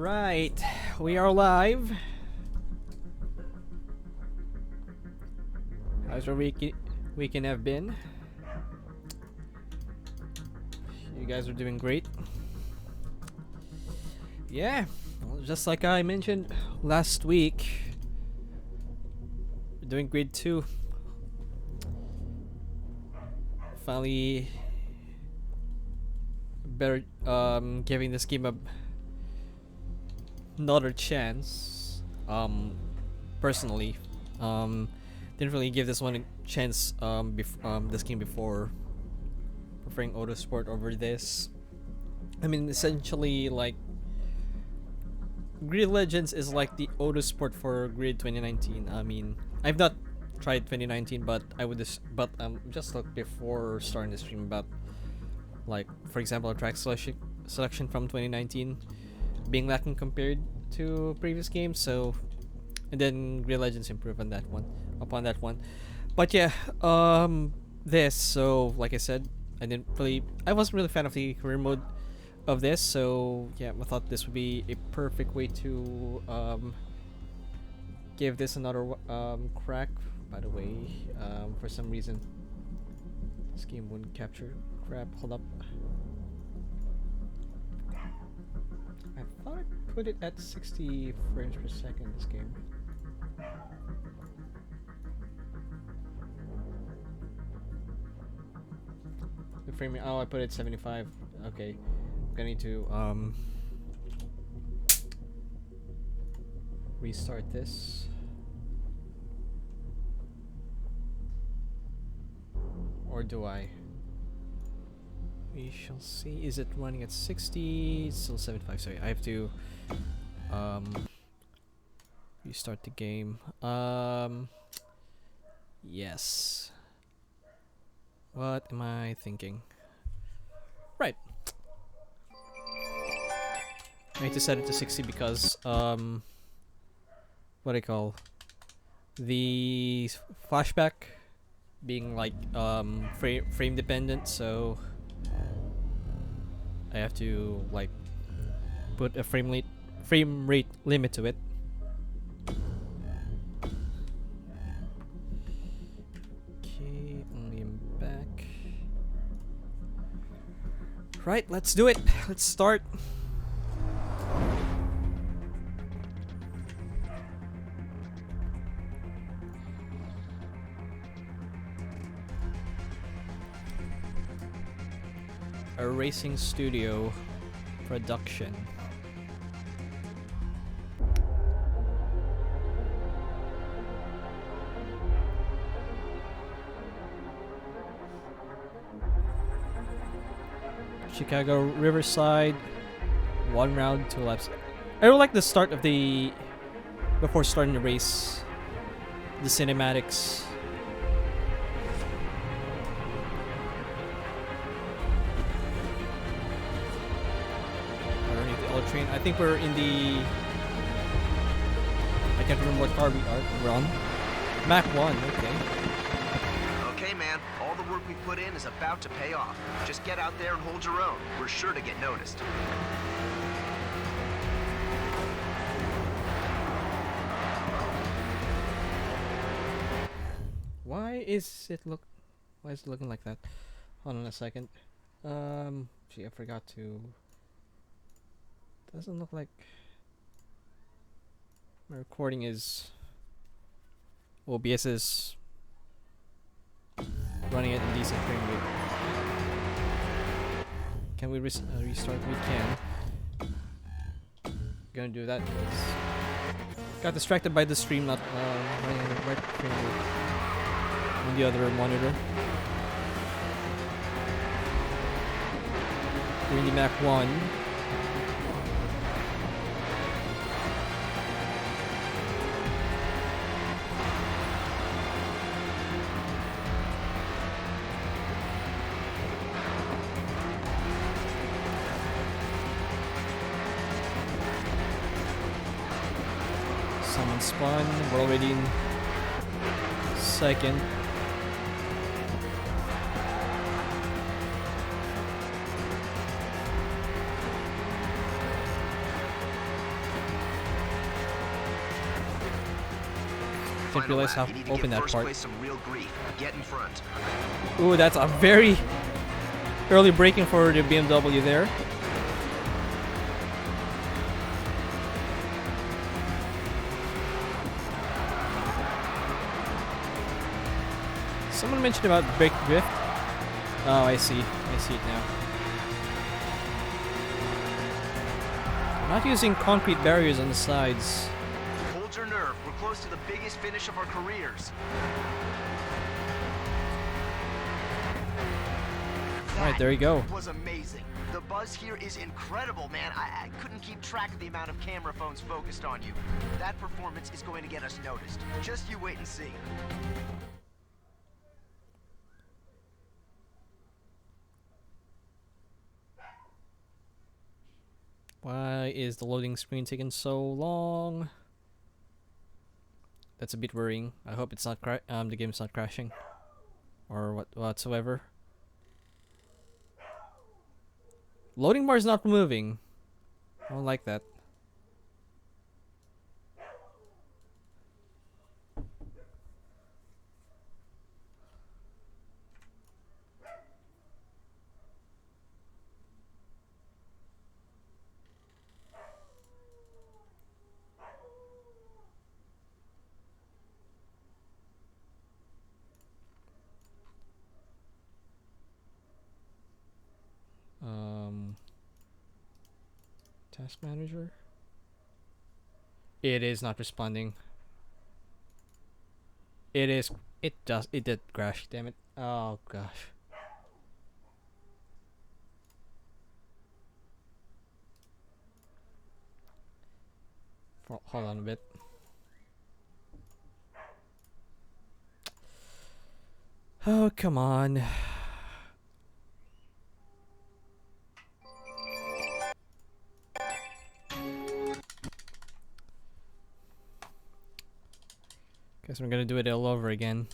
Alright, we are live. How's your weekend have been? You guys are doing great. Yeah, well, just like I mentioned last week, we're doing great too. Finally, better giving this game another chance. Personally, didn't really give this one a chance this game before, preferring Autosport over this. I mean, essentially, like, Grid Legends is like the Autosport for Grid 2019. I mean, I've not tried 2019, but I would just look before starting the stream about, like, for example, a track selection from 2019 being lacking compared to previous games. So, and then Grid Legends improved on that one, But yeah, this. So, like I said, I wasn't really a fan of the career mode of this. So yeah, I thought this would be a perfect way to give this another crack. By the way, for some reason, this game wouldn't capture. Crap, hold up. I thought I put it at 60 frames per second, this game. The frame rate, oh, I put it at 75. Okay. I'm gonna need to restart this. Or do I? We shall see. Is it running at 60? It's still 75. Sorry, I have to restart the game. Yes. What am I thinking? Right. I need to set it to 60 because what do I call the flashback being like frame dependent, so I have to like put a frame rate limit to it. Okay, only I'm back. Right, let's do it. Let's start. A racing studio production. Chicago Riverside, 1 round, 2 laps. I really like the start of the before starting the race, the cinematics. Train. I think we're in the. I can't remember what car we're on. Mach 1. Okay. Okay, man. All the work we put in is about to pay off. Just get out there and hold your own. We're sure to get noticed. Why is it looking like that? Hold on a second. Gee, I forgot to. Doesn't look like my recording is. OBS is running at a decent frame rate. Can we restart? We can. Gonna do that. Got distracted by the stream not running at the right frame rate on the other monitor. We're in the Mach 1. Someone spun. We're already in second. realize how You need to open give that first part. place some real grief. Get in front. Ooh, that's a very early braking for the BMW there. Someone mentioned about brake drift. Oh, I see. I see it now. Not using concrete barriers on the sides. Hold your nerve. We're close to the biggest finish of our careers. Alright, there you go. Was amazing. The buzz here is incredible, man. I couldn't keep track of the amount of camera phones focused on you. That performance is going to get us noticed. Just you wait and see. Why is the loading screen taking so long? That's a bit worrying. I hope it's not the game's not crashing or whatsoever. Loading bar is not moving. I don't like that. Task manager. It is not responding. It is. It does. It did crash. Damn it. Oh gosh. Hold on a bit. Oh, come on. Guess we're gonna do it all over again.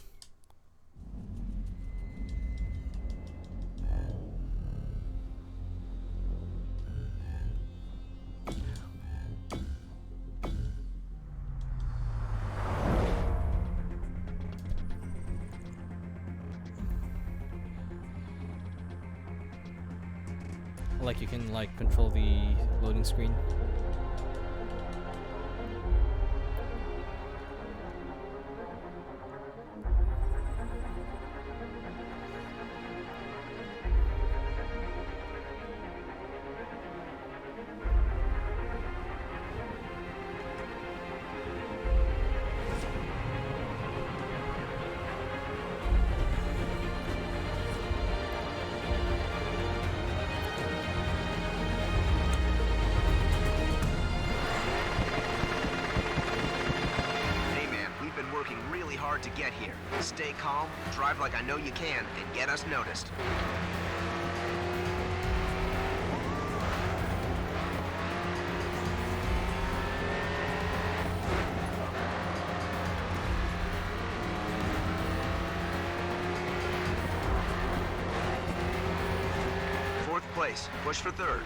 Like you can like control the loading screen. To get here. Stay calm, drive like I know you can, and get us noticed. Fourth place, push for third.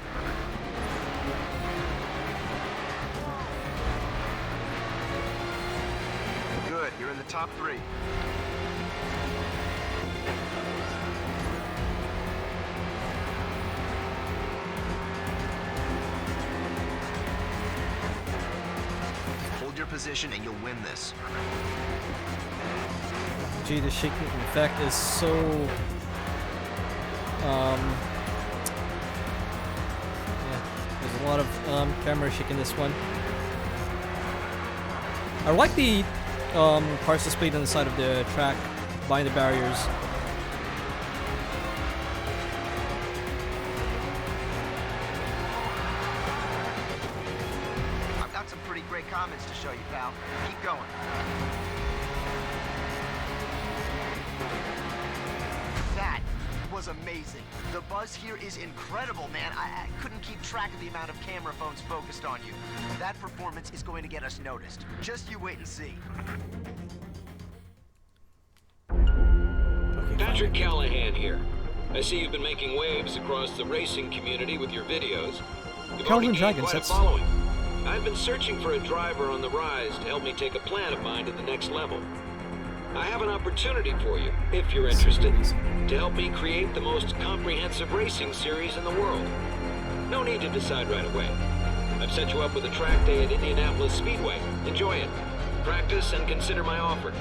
Good, you're in the top three. Hold your position and you'll win this. Gee, the shaking effect is so yeah, there's a lot of camera shake in this one. I like the cars displayed on the side of the track behind the barriers. I've got some pretty great comments to show you, pal. Keep going. That was amazing. The buzz here is incredible, man. I couldn't keep track of the amount of camera phones focused on you. That performance is going to get us noticed. Just you wait and see. Patrick Callahan here. I see you've been making waves across the racing community with your videos. You've Calvin already gained Dragons, quite a that's following. I've been searching for a driver on the rise to help me take a plan of mine to the next level. I have an opportunity for you, if you're interested, to help me create the most comprehensive racing series in the world. No need to decide right away. I've set you up with a track day at Indianapolis Speedway. Enjoy it. Practice and consider my offer.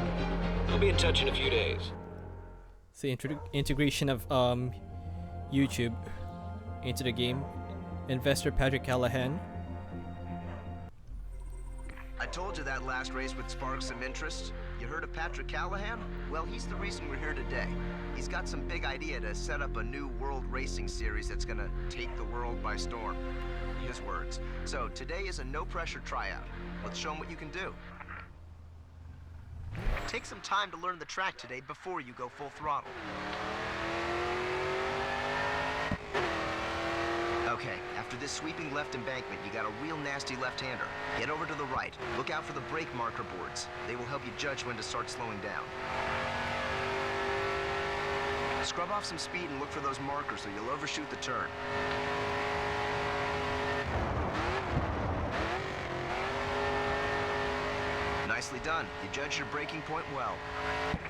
I'll be in touch in a few days. It's the integration of YouTube into the game. Investor Patrick Callahan. I told you that last race would spark some interest. You heard of Patrick Callahan? Well, he's the reason we're here today. He's got some big idea to set up a new world racing series that's gonna take the world by storm. His words. So today is a no-pressure tryout. Let's show him what you can do. Take some time to learn the track today before you go full throttle. Okay, after this sweeping left embankment, you got a real nasty left-hander. Get over to the right. Look out for the brake marker boards. They will help you judge when to start slowing down. Scrub off some speed and look for those markers or you'll overshoot the turn. Nicely done. You judged your braking point well.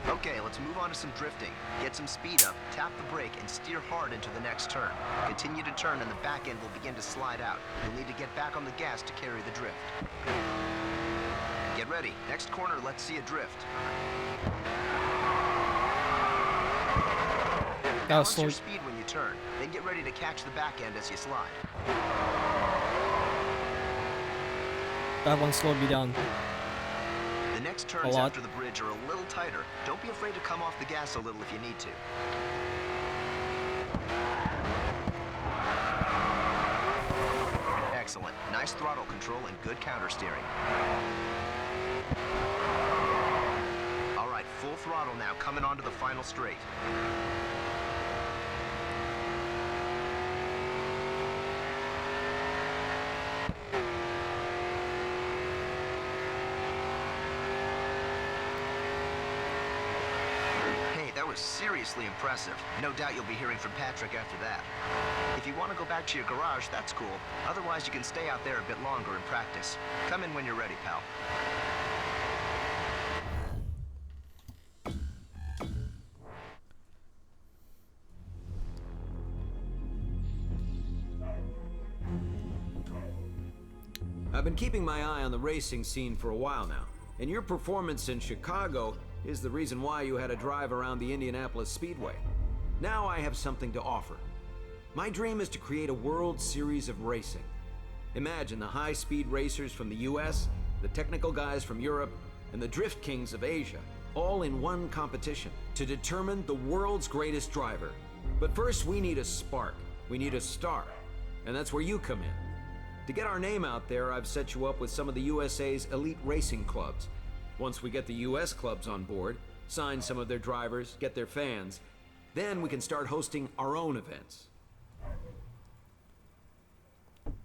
Okay, let's move on to some drifting. Get some speed up, tap the brake, and steer hard into the next turn. Continue to turn and the back end will begin to slide out. You'll need to get back on the gas to carry the drift. Get ready. Next corner, let's see a drift. Balance your speed when you turn. Then get ready to catch the back end as you slide. That one slowed me down. The next turns after the bridge are a little tighter. Don't be afraid to come off the gas a little if you need to. Excellent. Nice throttle control and good counter steering. All right, full throttle now, coming onto the final straight. That was seriously impressive. No doubt you'll be hearing from Patrick after that. If you want to go back to your garage, that's cool. Otherwise, you can stay out there a bit longer and practice. Come in when you're ready, pal. I've been keeping my eye on the racing scene for a while now, and your performance in Chicago is the reason why you had a drive around the Indianapolis Speedway. Now I have something to offer. My dream is to create a World Series of racing. Imagine the high-speed racers from the US, the technical guys from Europe, and the drift kings of Asia, all in one competition to determine the world's greatest driver. But first we need a spark. We need a star. And that's where you come in. To get our name out there, I've set you up with some of the USA's elite racing clubs. Once we get the US clubs on board, sign some of their drivers, get their fans, then we can start hosting our own events.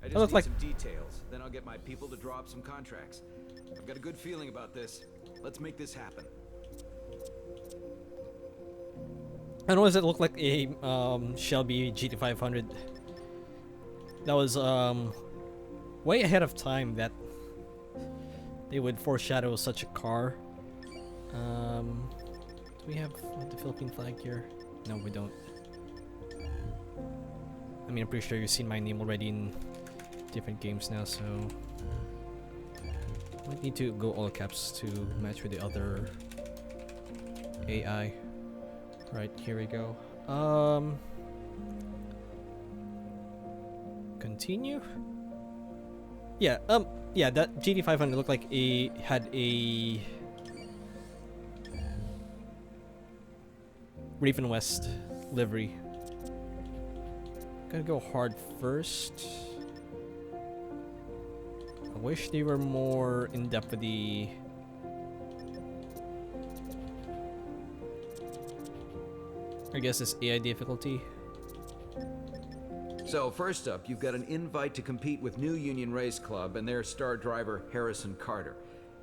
I just need some details, then I'll get my people to draw up some contracts. I've got a good feeling about this. Let's make this happen. I know, does it look like a Shelby GT500? That was way ahead of time that they would foreshadow such a car. Do we have the Philippine flag here? No, we don't. I mean, I'm pretty sure you've seen my name already in different games now, so might need to go all caps to match with the other AI. Right, here we go. Continue? Yeah, yeah, that GT500 looked like had a Raven West livery. Gotta go hard first. I wish they were more in depth with the I guess it's AI difficulty. So first up, you've got an invite to compete with New Union Race Club and their star driver, Harrison Carter.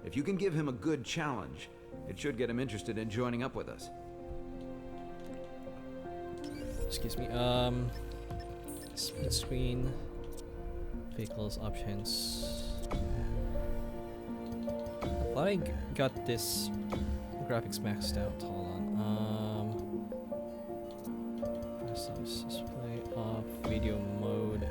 If you can give him a good challenge, it should get him interested in joining up with us. Excuse me, split screen, vehicles, options. I thought I got this graphics maxed out. Hold on. Press this display off, video mode.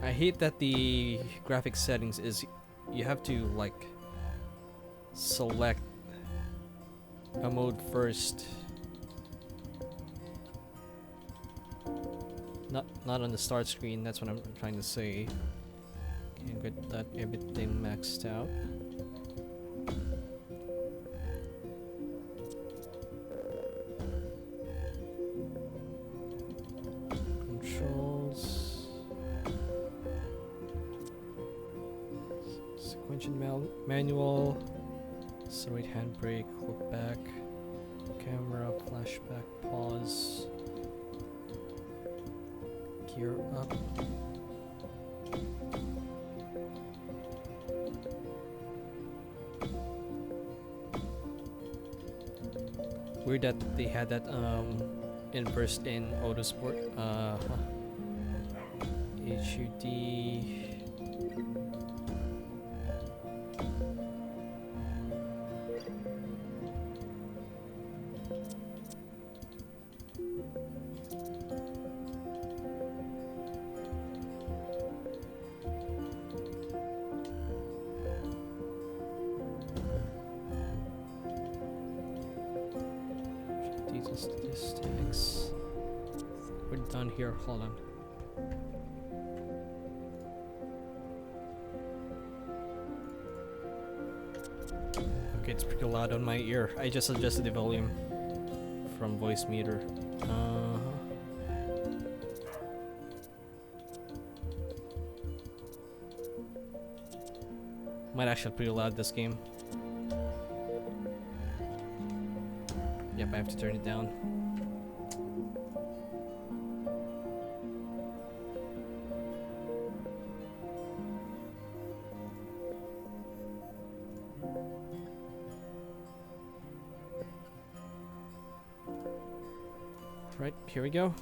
I hate that the graphics settings is you have to like select a mode first. Not on the start screen, that's what I'm trying to say. Okay, get that everything maxed out. Controls. Sequential manual. Accelerate handbrake, look back. Camera, flashback, pause. Gear up. Weird that they had that inverse in Autosport. HUD. Statistics. We're done here. Hold on. Okay, it's pretty loud on my ear. I just adjusted the volume from voice meter. Might actually pretty loud this game. Yep, I have to turn it down. Right, here we go.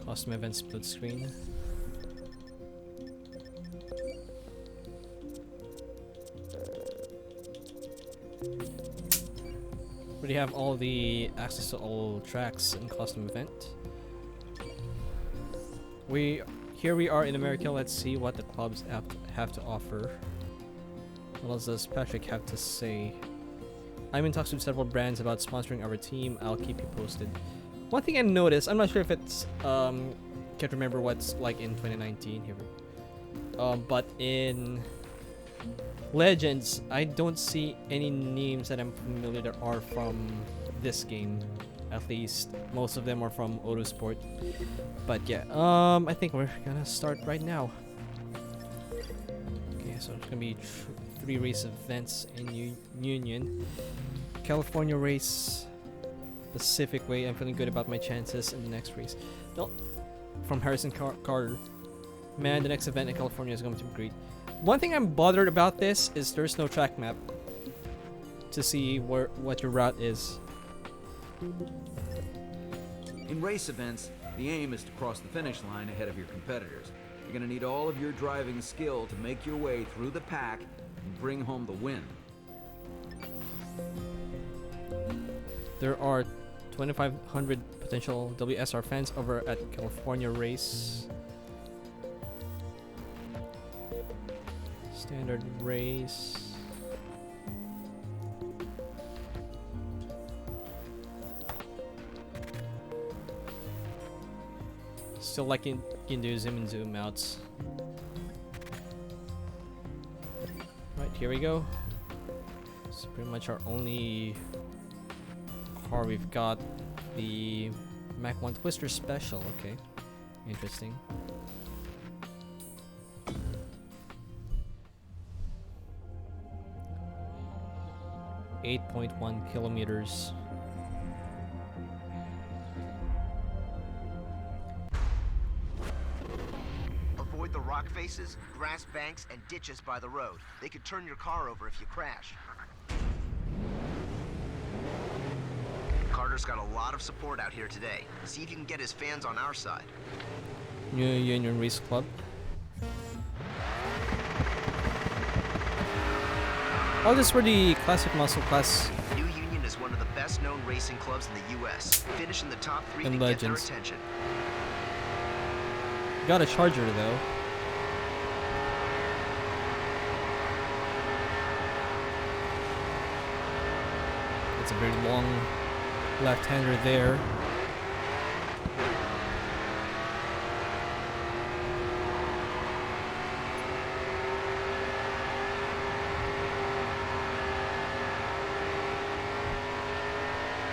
Custom event split screen. Already have all the access to all tracks in custom event. Here we are in America. Let's see what the clubs have to offer. What else does Patrick have to say? I'm in talks with several brands about sponsoring our team. I'll keep you posted. One thing I noticed, I'm not sure if it's can't remember what's like in 2019 here. But in Legends, I don't see any names that I'm familiar that are from this game. At least most of them are from Autosport. But yeah, I think we're gonna start right now. Okay, so it's gonna be 3 race events in Union. California race, Pacific Way. I'm feeling good about my chances in the next race. No, from Harrison Carter. Man, the next event in California is going to be great. One thing I'm bothered about this is there's no track map to see what your route is. In race events, the aim is to cross the finish line ahead of your competitors. You're going to need all of your driving skill to make your way through the pack and bring home the win. There are 2,500 potential WSR fans over at California race. Standard race. Still like you can do zoom and zoom outs. Right, here we go. It's pretty much our only car we've got. The Mach 1 Twister Special. Okay, interesting. .1 kilometers. the rock faces, grass banks, and ditches by the road. They could turn your car over if you crash. Carter's got a lot of support out here today. See if you can get his fans on our side. New Union Race Club. Oh, this were the classic muscle class. New Union is one of the best-known racing clubs in the U.S. Finish in the top 3 And to get their legends. attention. Got a charger though. It's a very long left-hander there.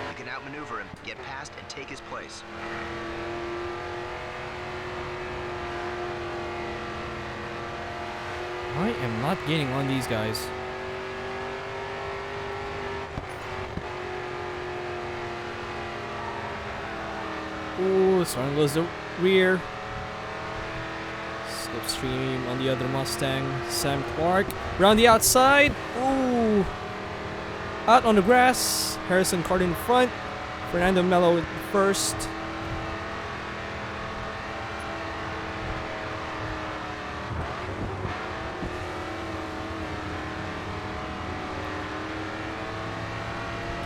You can outmaneuver him, get past, and take his place. I am not getting on these guys. Ooh, starting to lose the rear. Slipstream on the other Mustang. Sam Clark around the outside. Ooh, out on the grass. Harrison Card in front. Fernando Mello in first.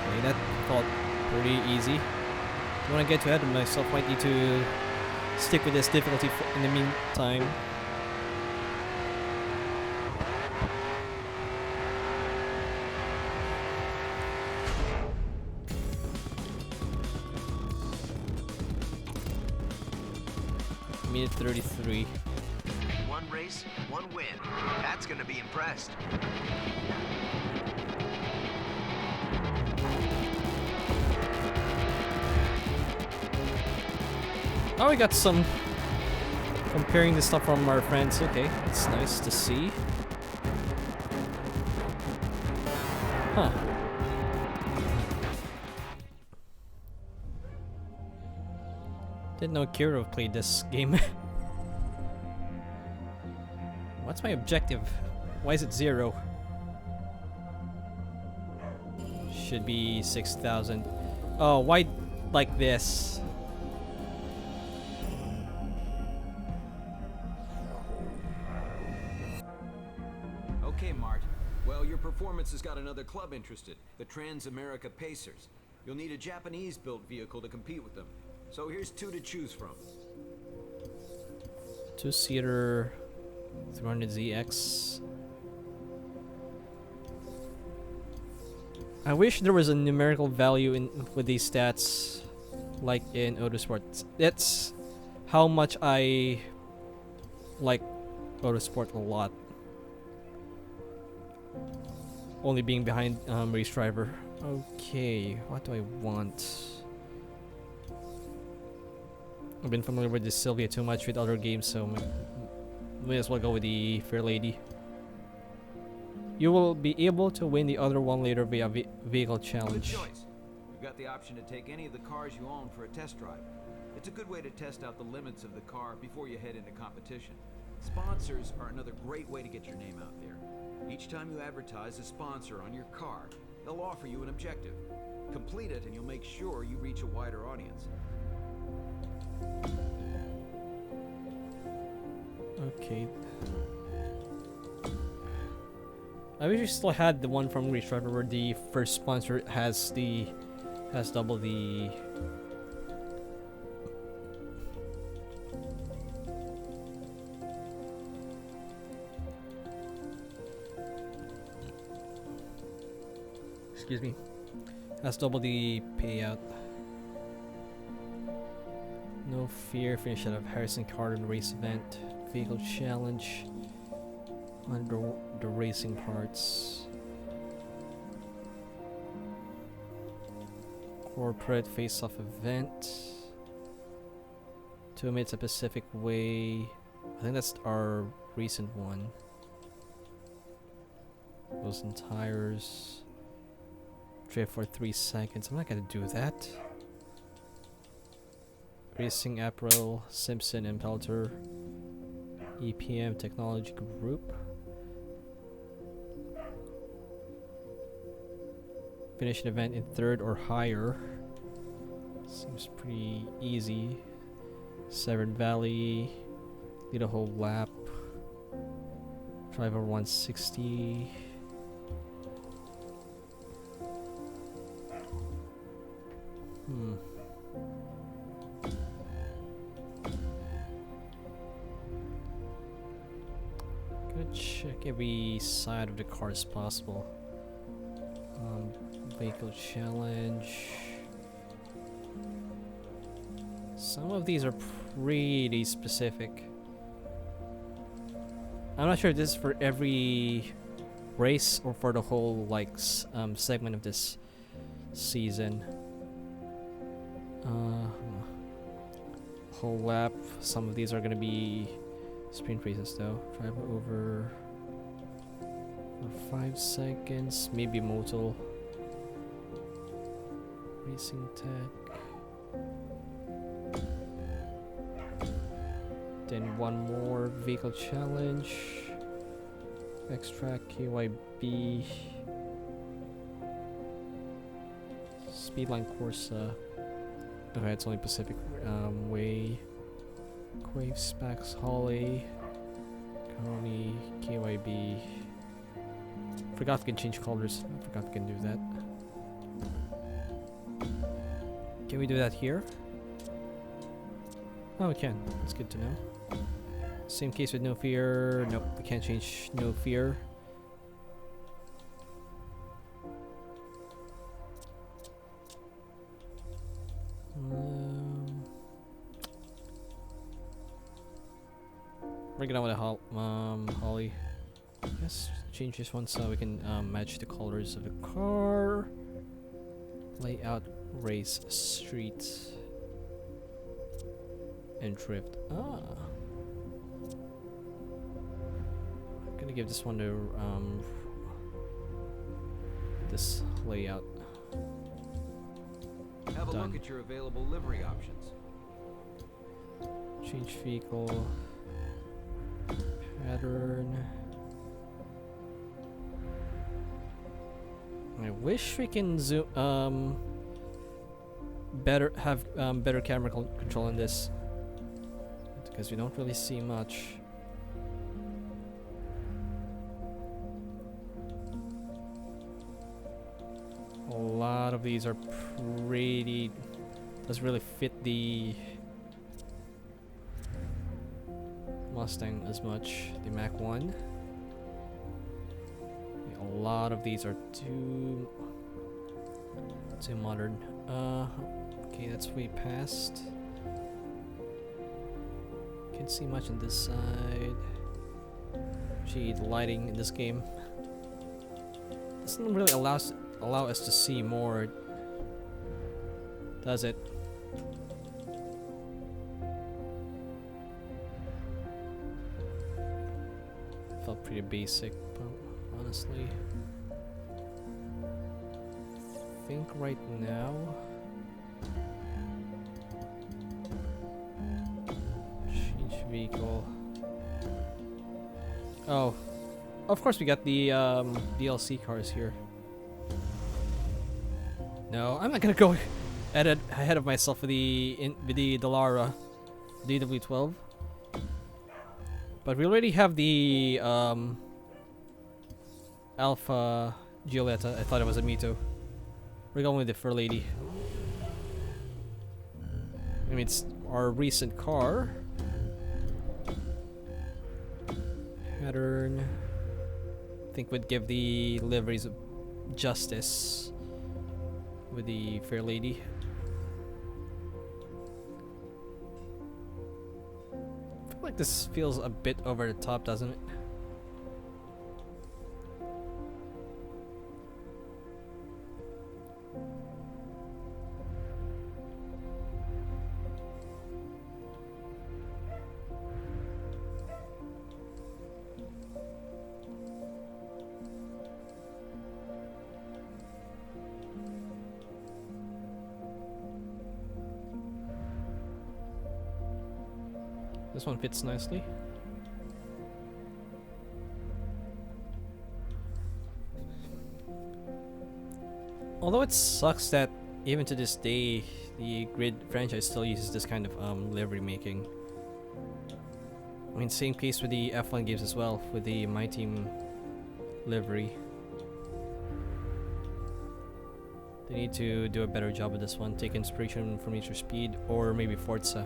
Okay, that felt pretty easy. When I get too ahead of myself, might need to stick with this difficulty in the meantime. Minute 33. One race, one win. That's gonna be impressed. Oh, we got some comparing the stuff from our friends. Okay, it's nice to see. Huh. Didn't know Kiro played this game. What's my objective? Why is it 0? Should be 6,000. Oh, why like this? Okay, Mart. Well, your performance has got another club interested, the Transamerica Pacers. You'll need a Japanese-built vehicle to compete with them. So here's 2 to choose from. 2-seater 300ZX. I wish there was a numerical value in with these stats, like in Autosport. That's how much I like Autosport a lot. Only being behind Race Driver. Okay, what do I want? I've been familiar with this Sylvia too much with other games, so may as well go with the Fair Lady. You will be able to win the other one later via vehicle Good challenge. choice. You've got the option to take any of the cars you own for a test drive. It's a good way to test out the limits of the car before you head into competition. Sponsors are another great way to get your name out there. Each time you advertise a sponsor on your car, they'll offer you an objective. Complete it and you'll make sure you reach a wider audience. Okay. I wish we still had the one from Race Driver where the first sponsor has double the excuse me, has double the payout. No fear, finish out of Harrison Card race event, vehicle challenge, under the racing parts, corporate face-off event, 2 minutes of Pacific Way. I think that's our recent one. Wheels and tires. Drift for 3 seconds. I'm not gonna do that. Racing April, Simpson, and Pelter. EPM Technology Group. Finish an event in 3rd or higher. Seems pretty easy. Severn Valley. Lead a whole lap. Drive over 160. Gonna check every side of the car as possible. Vehicle challenge. Some of these are pretty specific. I'm not sure if this is for every race or for the whole like segment of this season. Whole lap. Some of these are gonna be sprint races though. Drive over for 5 seconds. Maybe Motul. Racing Tech. Then one more vehicle challenge. Extract KYB. Speedline Corsa. Okay, it's only Pacific Way. Quave Specs Holly. Coney KYB. Forgot we can change colors. I forgot we can do that. Can we do that here? Oh, we can. That's good to know. Same case with No Fear. Nope, we can't change No Fear. Bring it on with a Holly. Let's change this one so we can match the colors of the car. Layout, race, street, and drift. I'm gonna give this one to this layout. Have a Done. look at your available livery options. Change vehicle pattern. I wish we can zoom better camera control in this, because we don't really see much. A lot of these are pretty doesn't really fit the Mustang as much, the Mach 1. A lot of these are too modern. Okay, that's way past. Can't see much on this side. Gee, the lighting in this game doesn't really allow us to see more, does it? Felt pretty basic, but honestly, I think right now change vehicle. Oh, of course we got the DLC cars here. No, I'm not gonna go ahead of myself with the Dallara DW12. But we already have the Alpha Giulietta. I thought it was a Mito. We're going with the Fur Lady. I mean, it's our recent car. Pattern. I think would give the liveries justice with the Fair Lady. I feel like this feels a bit over the top, doesn't it? This one fits nicely. Although it sucks that even to this day, the Grid franchise still uses this kind of livery making. I mean, same case with the F1 games as well, with the My Team livery. They need to do a better job with this one. Take inspiration from Need for Speed or maybe Forza.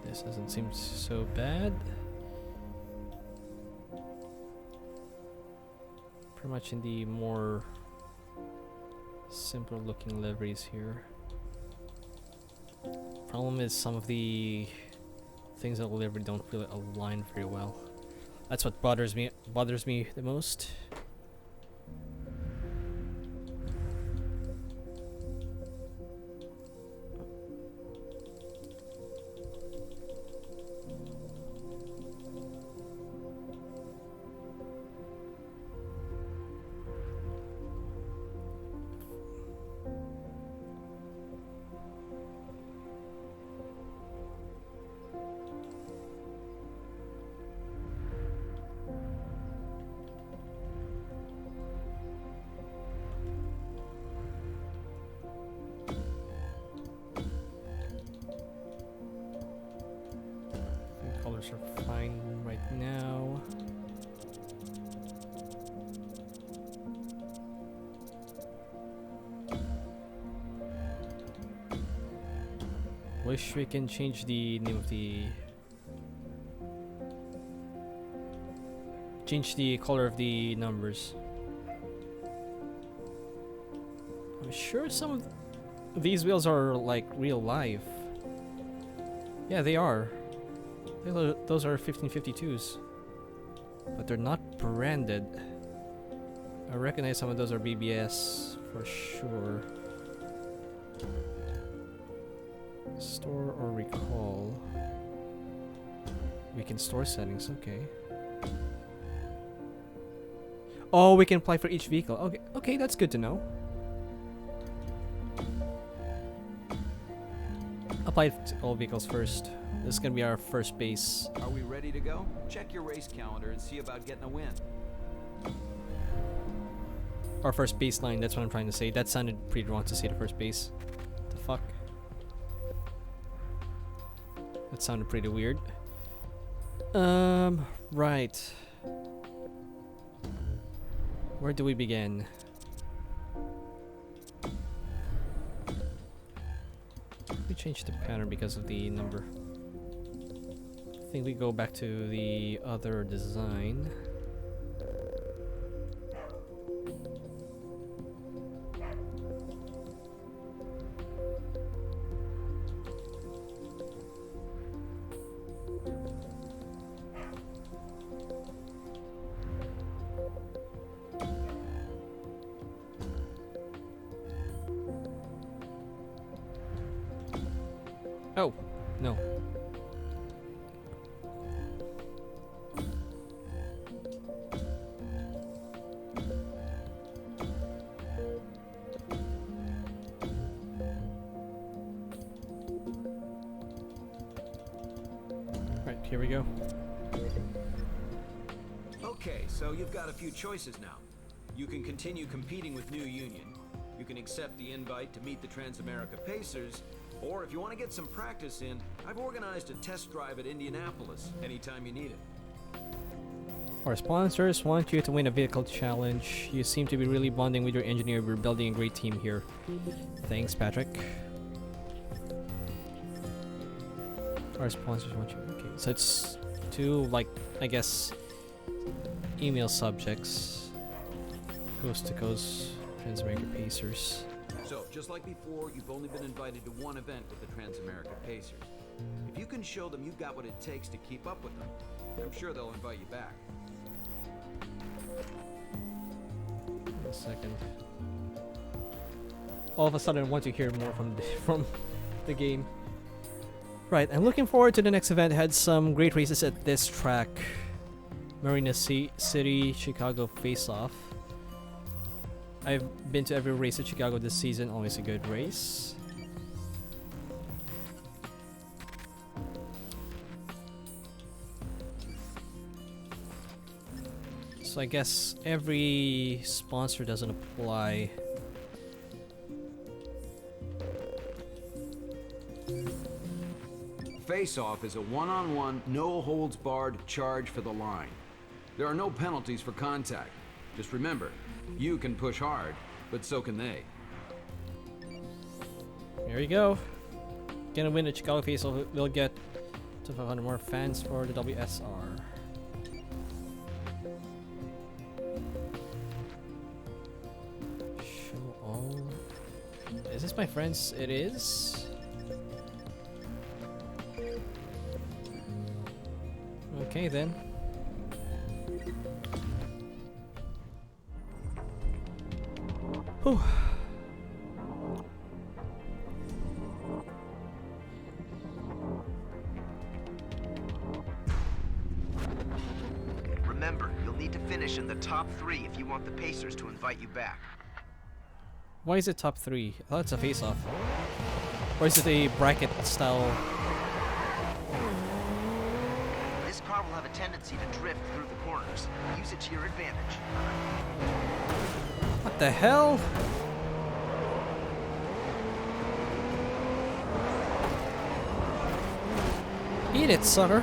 This doesn't seem so bad. Pretty much in the more simple looking liveries here. Problem is some of the things that livery don't really align very well. That's what bothers me the most. Colors are fine right now. Wish we can change the name of the... change the color of the numbers. I'm sure some of these wheels are like real life. Yeah, they are. Those are 1552s, but they're not branded. I recognize some of those are BBS for sure. Store or recall. We can store settings, okay. Oh, we can apply for each vehicle. Okay, okay, that's good to know. Apply to all vehicles first. This is gonna be our first base. Are we ready to go? Check your race calendar and see about getting a win. Our first baseline, that's what I'm trying to say. That sounded pretty wrong to say the first base. The fuck? That sounded pretty weird. Right. Where do we begin? We changed the pattern because of the number. I think we go back to the other design. Oh, no. Right, here we go. Okay, so you've got a few choices now. You can continue competing with New Union. You can accept the invite to meet the Transamerica Pacers. Or if you want to get some practice in, I've organized a test drive at Indianapolis anytime you need it. Our sponsors want you to win a vehicle challenge. You seem to be really bonding with your engineer. We're building a great team here. Thanks, Patrick. Our sponsors want you. Okay, so it's two, like, I guess, email subjects. Coast to Coast, Transamerica Pacers. So, just like before, you've only been invited to one event with the Transamerica Pacers. If you can show them you've got what it takes to keep up with them, I'm sure they'll invite you back. Wait a second. All of a sudden, I want to hear more from the game. Right, I'm looking forward to the next event. Had some great races at this track. Marina City, Chicago Face-Off. I've been to every race at Chicago this season, always a good race. So I guess every sponsor doesn't apply. Face-Off is a one-on-one, no-holds-barred charge for the line. There are no penalties for contact. Just remember, you can push hard, but so can they. Here we go. Gonna win the Chicago Face-Off. We'll get to 500 more fans for the WSR. Show all. Is this my friends? It is. Okay then. Whew. Remember, you'll need to finish in the top 3 if you want the Pacers to invite you back. Why is it top 3? I thought it's a face-off. Or is it a bracket style? This car will have a tendency to drift through the corners. Use it to your advantage. What the hell? Eat it, sucker.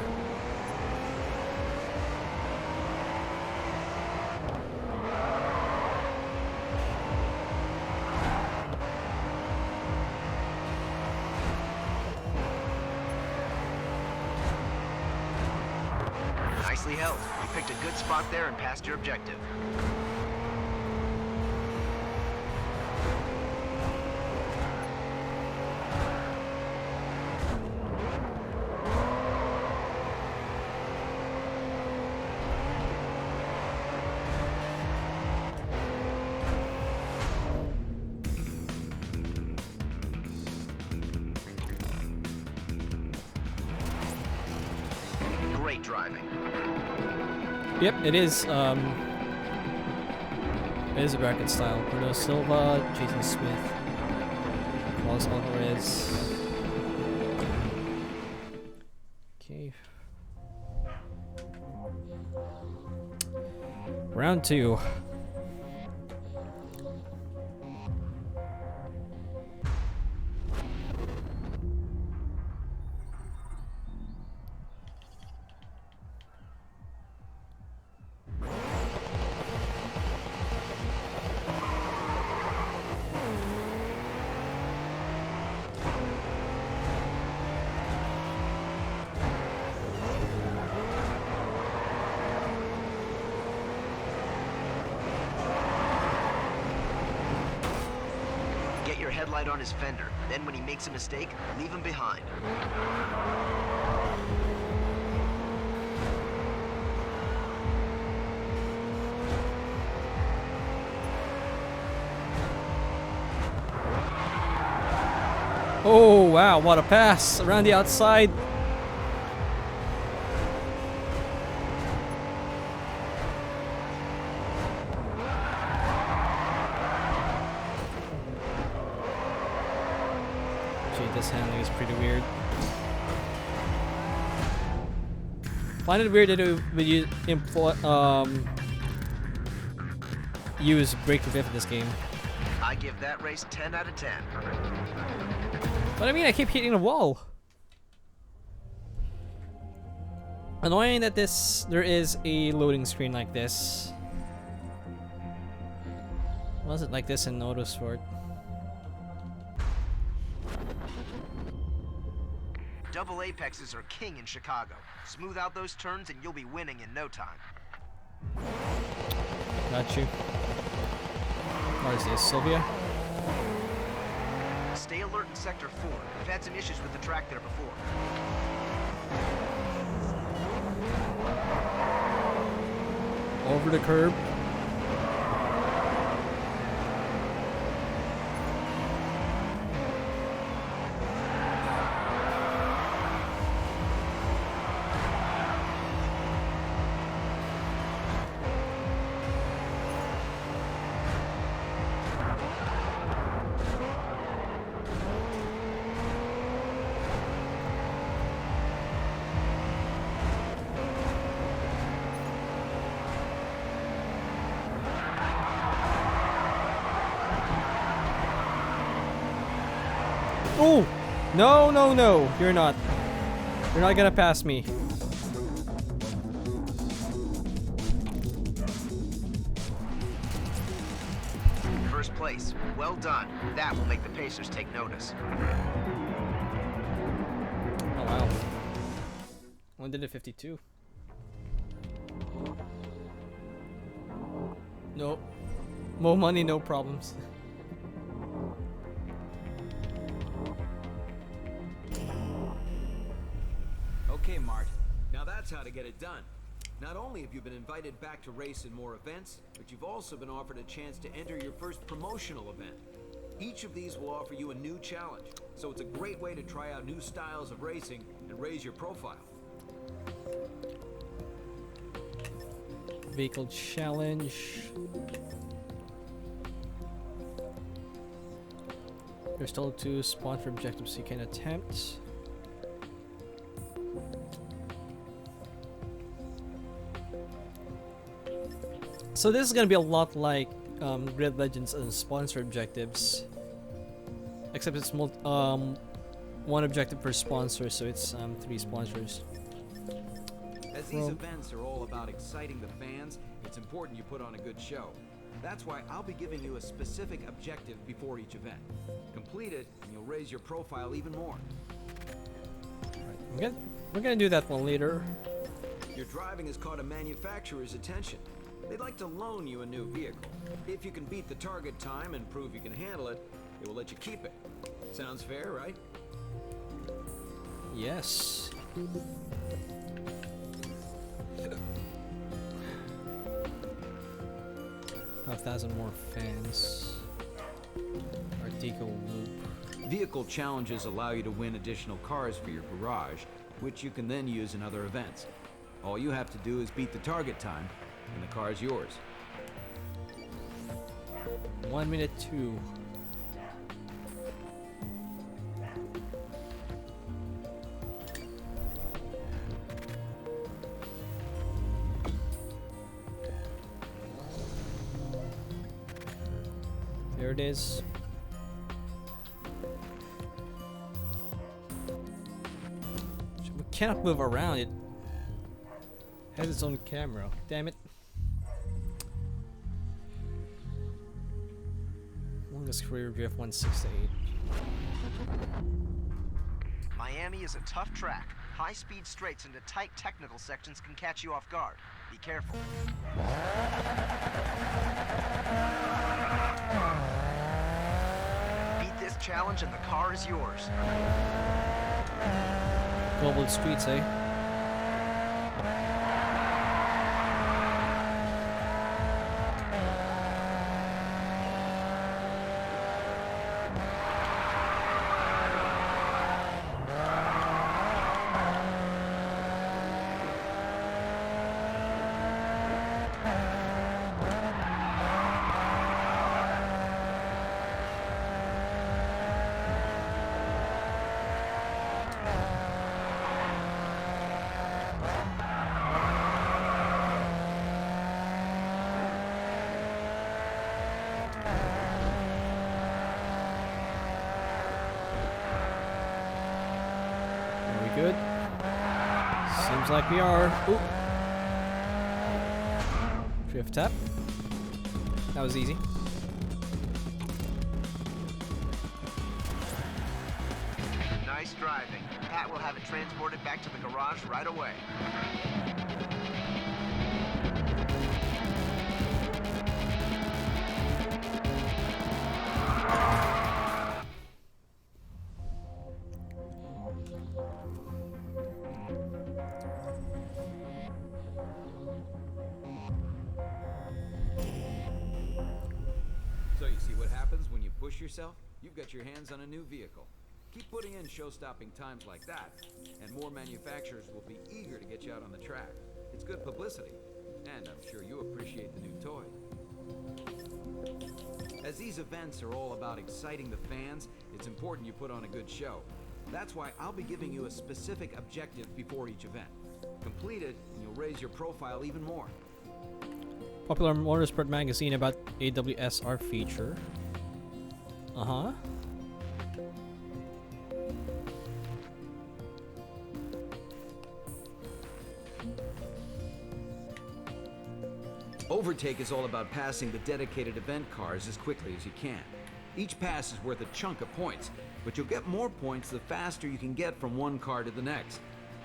Nicely held. You picked a good spot there and passed your objective. Great driving. Yep, it is. It is a bracket style. Bruno Silva, Jason Smith, Carlos Alvarez. Okay. Round 2. Get your headlight on his fender. Then when he makes a mistake, leave him behind. Oh wow, what a pass around the outside. Gee, this handling is pretty weird. Find it weird that it would use brake to fifth in this game. I give that race 10 out of 10. But I mean, I keep hitting the wall. Annoying that there is a loading screen like this. Was it like this in Autosport? Double apexes are king in Chicago. Smooth out those turns and you'll be winning in no time. Got you. What is this, Sylvia? Stay alert in Sector 4. We've had some issues with the track there before. Over the curb. Oh! No, no, no. You're not. You're not gonna pass me. First place. Well done. That will make the Pacers take notice. Oh, wow. 152. No. More money, no problems. Okay, Mart. Now that's how to get it done. Not only have you been invited back to race in more events, but you've also been offered a chance to enter your first promotional event. Each of these will offer you a new challenge, so it's a great way to try out new styles of racing and raise your profile. Vehicle challenge. There's still 2 sponsor objectives you can attempt. So this is gonna be a lot like Grid Legends and sponsor objectives, except it's one objective per sponsor, so it's 3 sponsors. As these events are all about exciting the fans, it's important you put on a good show. That's why I'll be giving you a specific objective before each event. Complete it, and you'll raise your profile even more. We're gonna do that one later. Your driving has caught a manufacturer's attention. They'd like to loan you a new vehicle. If you can beat the target time and prove you can handle it, they will let you keep it. Sounds fair, right? Yes. 5,000 more fans. Artico loop. Vehicle challenges allow you to win additional cars for your garage, which you can then use in other events. All you have to do is beat the target time, and the car is yours. 1 minute 2. There it is. We cannot move around it. Has its own camera. Damn it. Longest career GF 168. Miami is a tough track. High-speed straights into tight technical sections can catch you off guard. Be careful. Beat this challenge and the car is yours. Global streets, eh? Good. Seems like we are. Ooh. Drift tap. That was easy. Nice driving. Pat will have it transported back to the garage right away. So you see what happens when you push yourself? You've got your hands on a new vehicle. Keep putting in show-stopping times like that, and more manufacturers will be eager to get you out on the track. It's good publicity, and I'm sure you appreciate the new toy. As these events are all about exciting the fans, it's important you put on a good show. That's why I'll be giving you a specific objective before each event. Complete it, and you'll raise your profile even more. Popular Motorsport magazine about AWSR feature. Uh-huh. Overtake is all about passing the dedicated event cars as quickly as you can. Each pass is worth a chunk of points, but you'll get more points the faster you can get from one car to the next.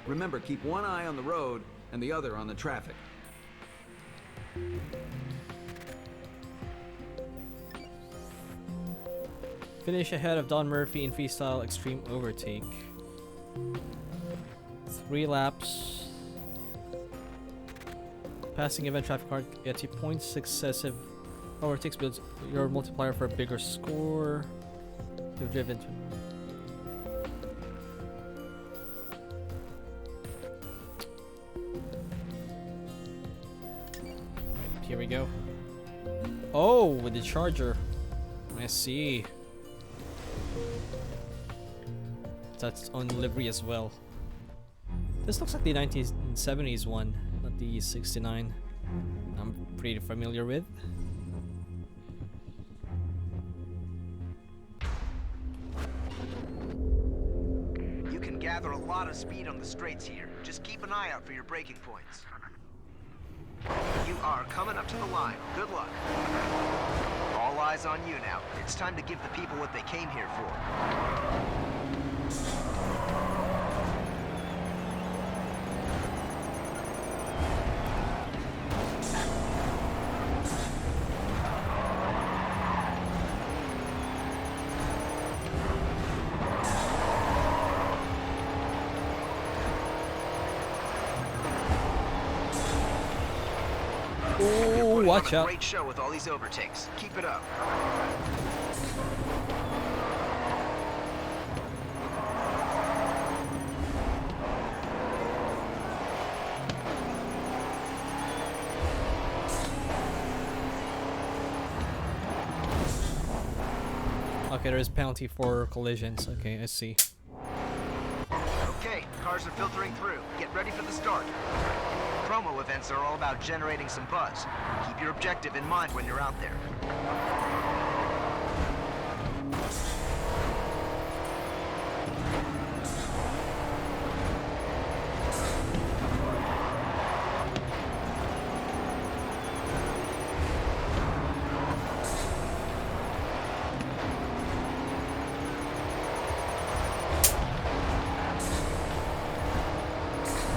Remember, keep one eye on the road and the other on the traffic. Finish ahead of Don Murphy in Freestyle Extreme Overtake. 3 laps. Passing event traffic car gets you points. Successive overtakes builds your multiplier for a bigger score. You've driven to. Right, here we go. Oh, with the charger. I see. That's on livery as well. This looks like the 1970s one, not the 69. I'm pretty familiar with. You can gather a lot of speed on the straights here. Just keep an eye out for your braking points. You are coming up to the line. Good luck. All eyes on you now. It's time to give the people what they came here for. Ooh, watch out. Great show with all these overtakes. Keep it up. Okay, there is penalty for collisions. Okay, I see. Okay, cars are filtering through. Get ready for the start. Promo events are all about generating some buzz. Keep your objective in mind when you're out there.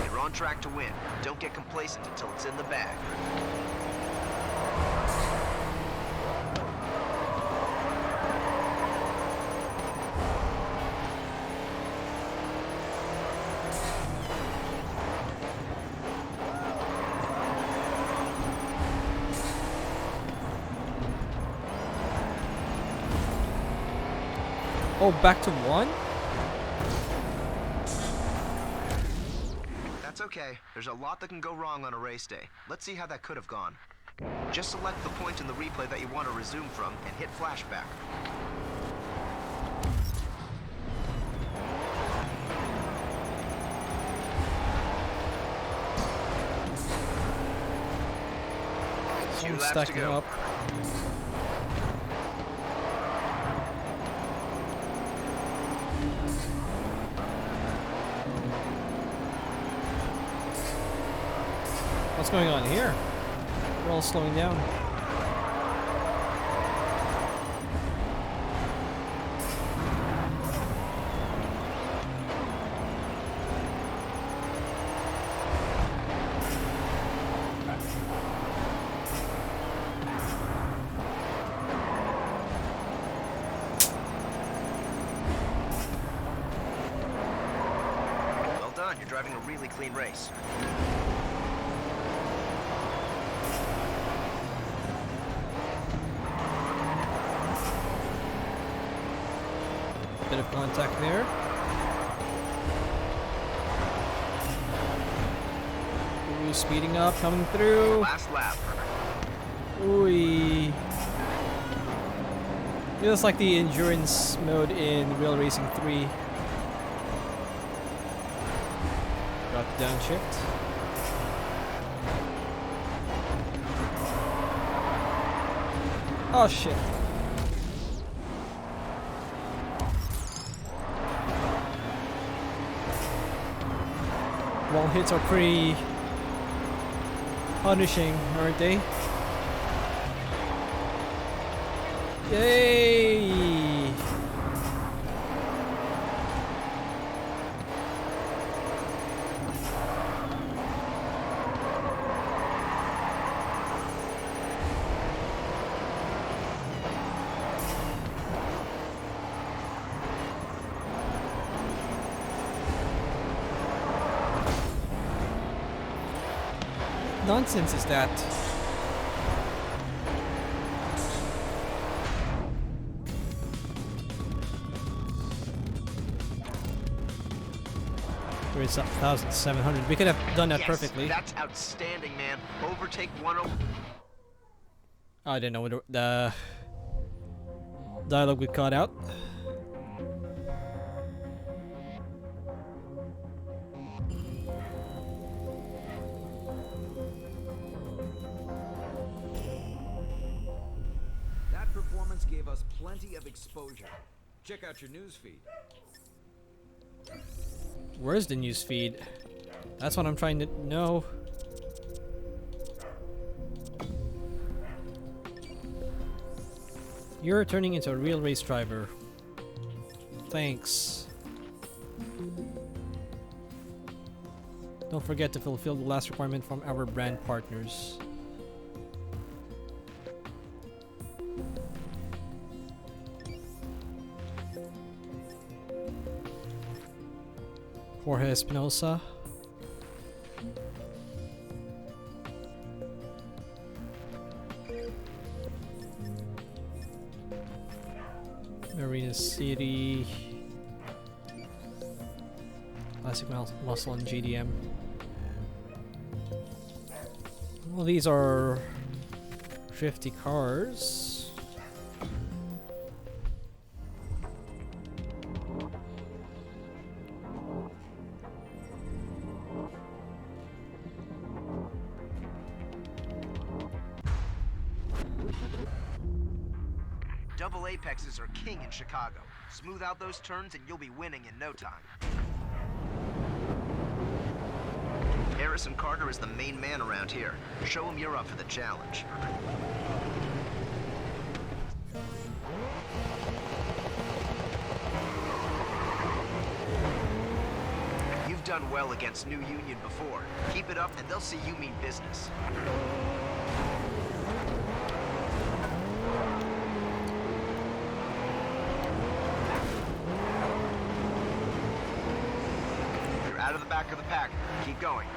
You're on track to win. Don't get complacent until it's in the bag. Oh, back to 1? That's okay. There's a lot that can go wrong on a race day. Let's see how that could have gone. Just select the point in the replay that you want to resume from and hit flashback. Two I'm laps to stacking go. up. What's going on here? We're all slowing down. Well done. You're driving a really clean race. Bit of contact there. Ooh, speeding up, coming through. Last lap. Ooh. Feels like the endurance mode in Real Racing 3. Got the downshift. Oh shit. Wall hits are pretty punishing, aren't they? Yay! Nonsense is that? We're at 1,700. We could have done that Yes, perfectly. That's outstanding, man. Overtake 10. I didn't know what the dialogue would cut out. That performance gave us plenty of exposure. Check out your news feed. Where's the news feed? That's what I'm trying to know. You're turning into a real race driver. Thanks. Don't forget to fulfill the last requirement from our brand partners. Jorge Espinosa. Marina City. Classic Muscle and GDM. Well, these are drifty cars. Double apexes are king in Chicago. Smooth out those turns and you'll be winning in no time. Harrison Carter is the main man around here. Show him you're up for the challenge. You've done well against New Union before. Keep it up and they'll see you mean business. You're out of the back of the pack. Keep going.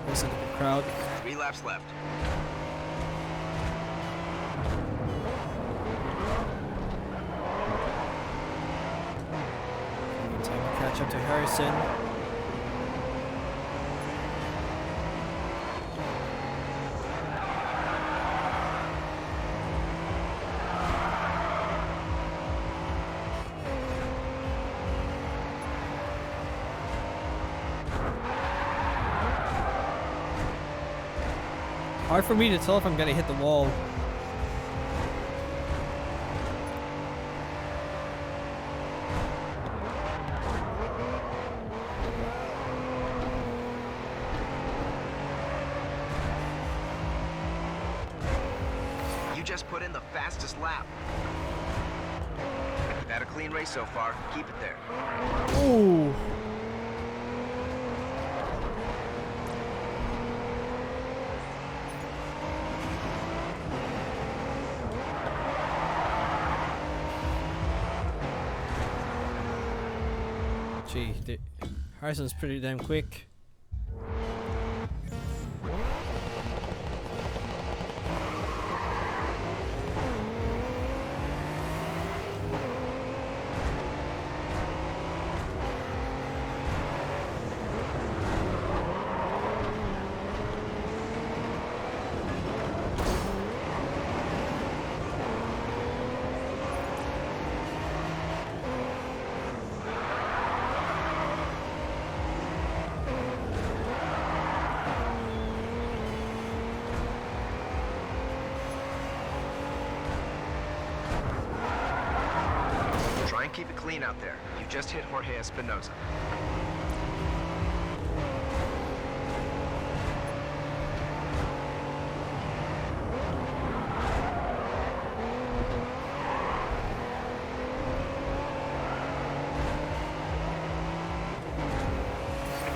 Listen to the crowd. 3 laps left. Time to catch up to Harrison. Hard for me to tell if I'm gonna hit the wall. You just put in the fastest lap. You've had a clean race so far. Keep it there. Ooh. Gee, Harrison's pretty damn quick. Keep it clean out there. You just hit Jorge Espinosa.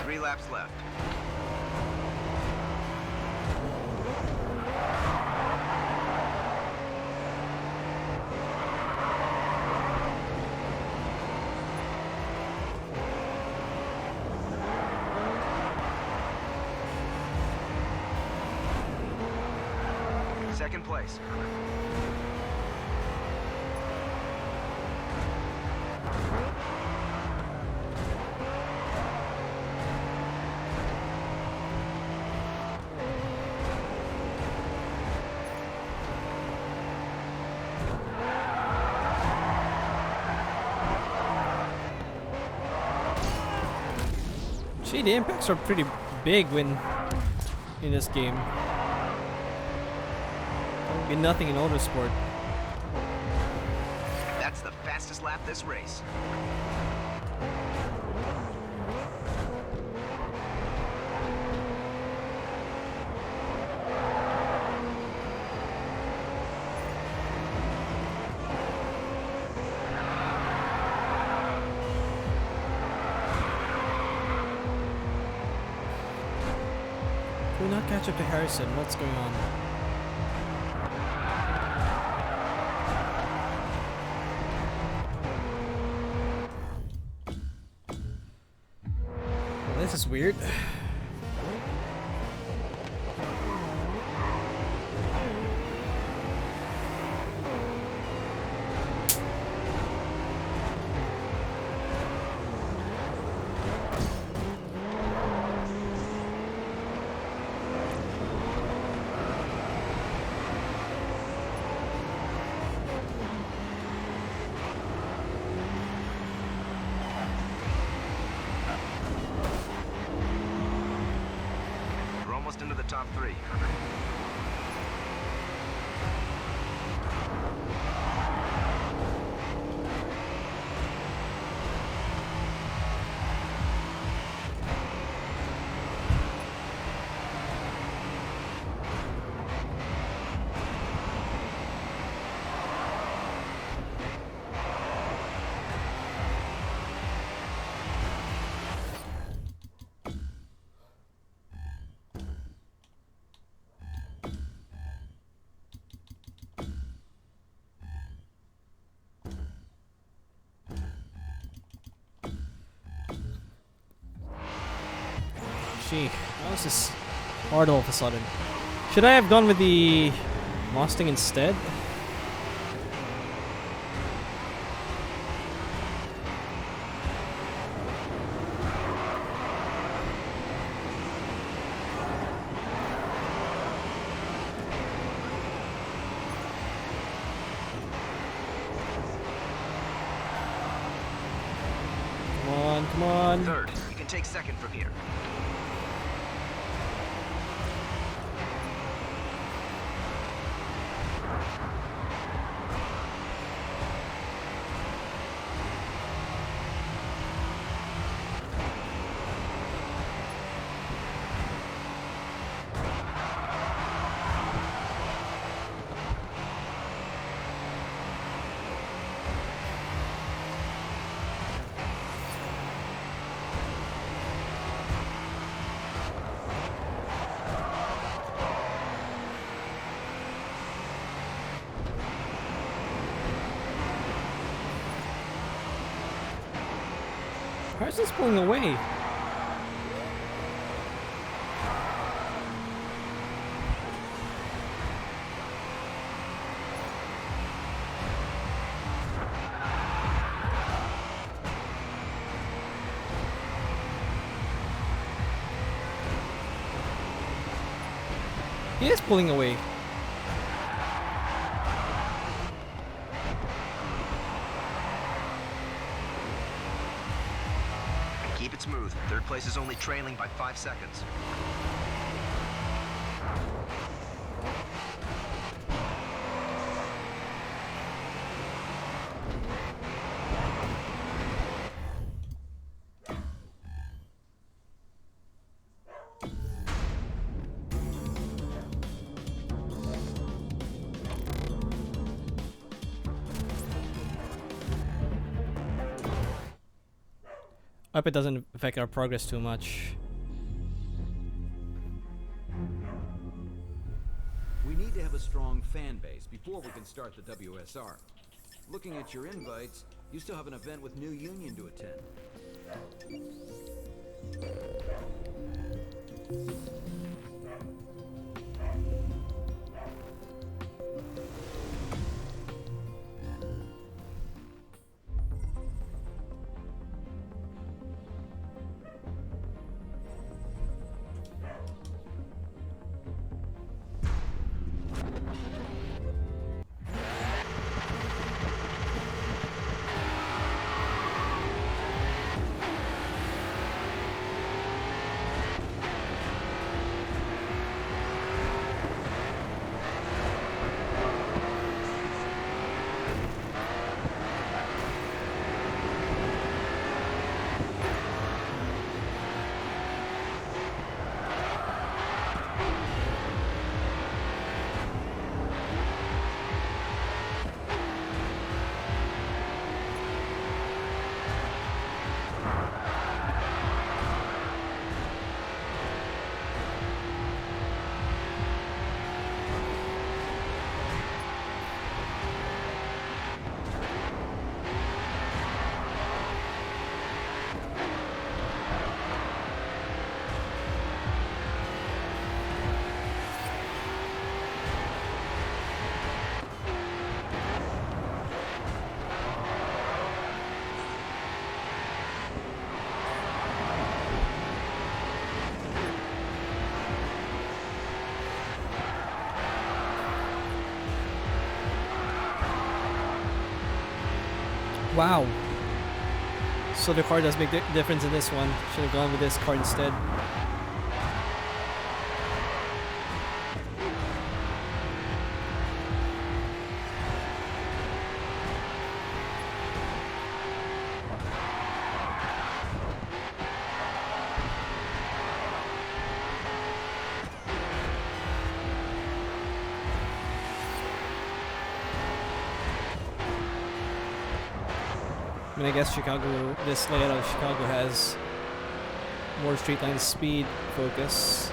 Three laps left. Second place. Gee, the impacts are pretty big when in this game. There would be nothing in Autosport. That's the fastest lap this race. Can we not catch up to Harrison? What's going on? Well, this is weird. We're almost into the top three. Gee, how is this hard all of a sudden? Should I have gone with the Mustang instead? Come on, come on. Third. You can take second from here. Harrison's pulling away. He is pulling away. Keep it smooth. Third place is only trailing by 5 seconds. Hope it doesn't affect our progress too much. We need to have a strong fan base before we can start the WSR. Looking at your invites, you still have an event with New Union to attend. Wow. So the car does make difference in this one. Should have gone with this car instead. I mean, I guess Chicago, this layout of Chicago has more straight line speed focus.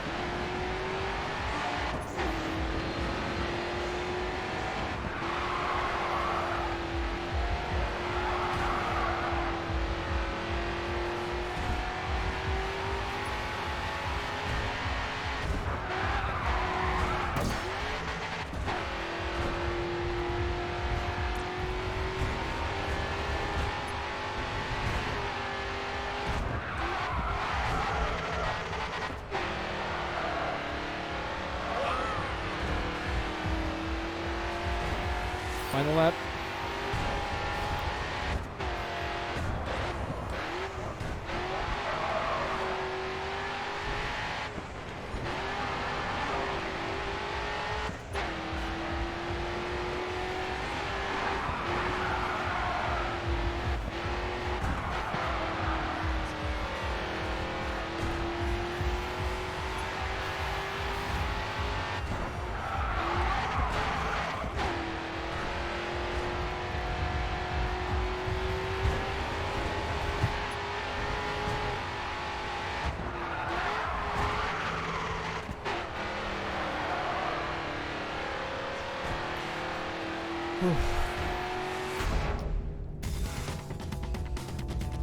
Final lap.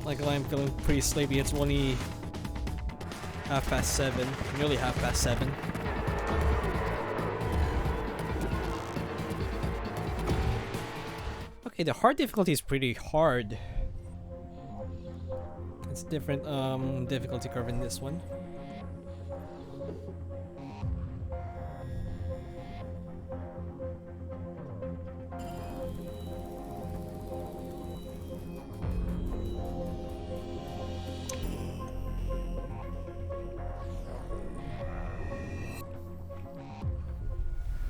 Like I'm feeling pretty sleepy. It's only 7:30, nearly 7:30. Okay, the hard difficulty is pretty hard. It's different difficulty curve in this one.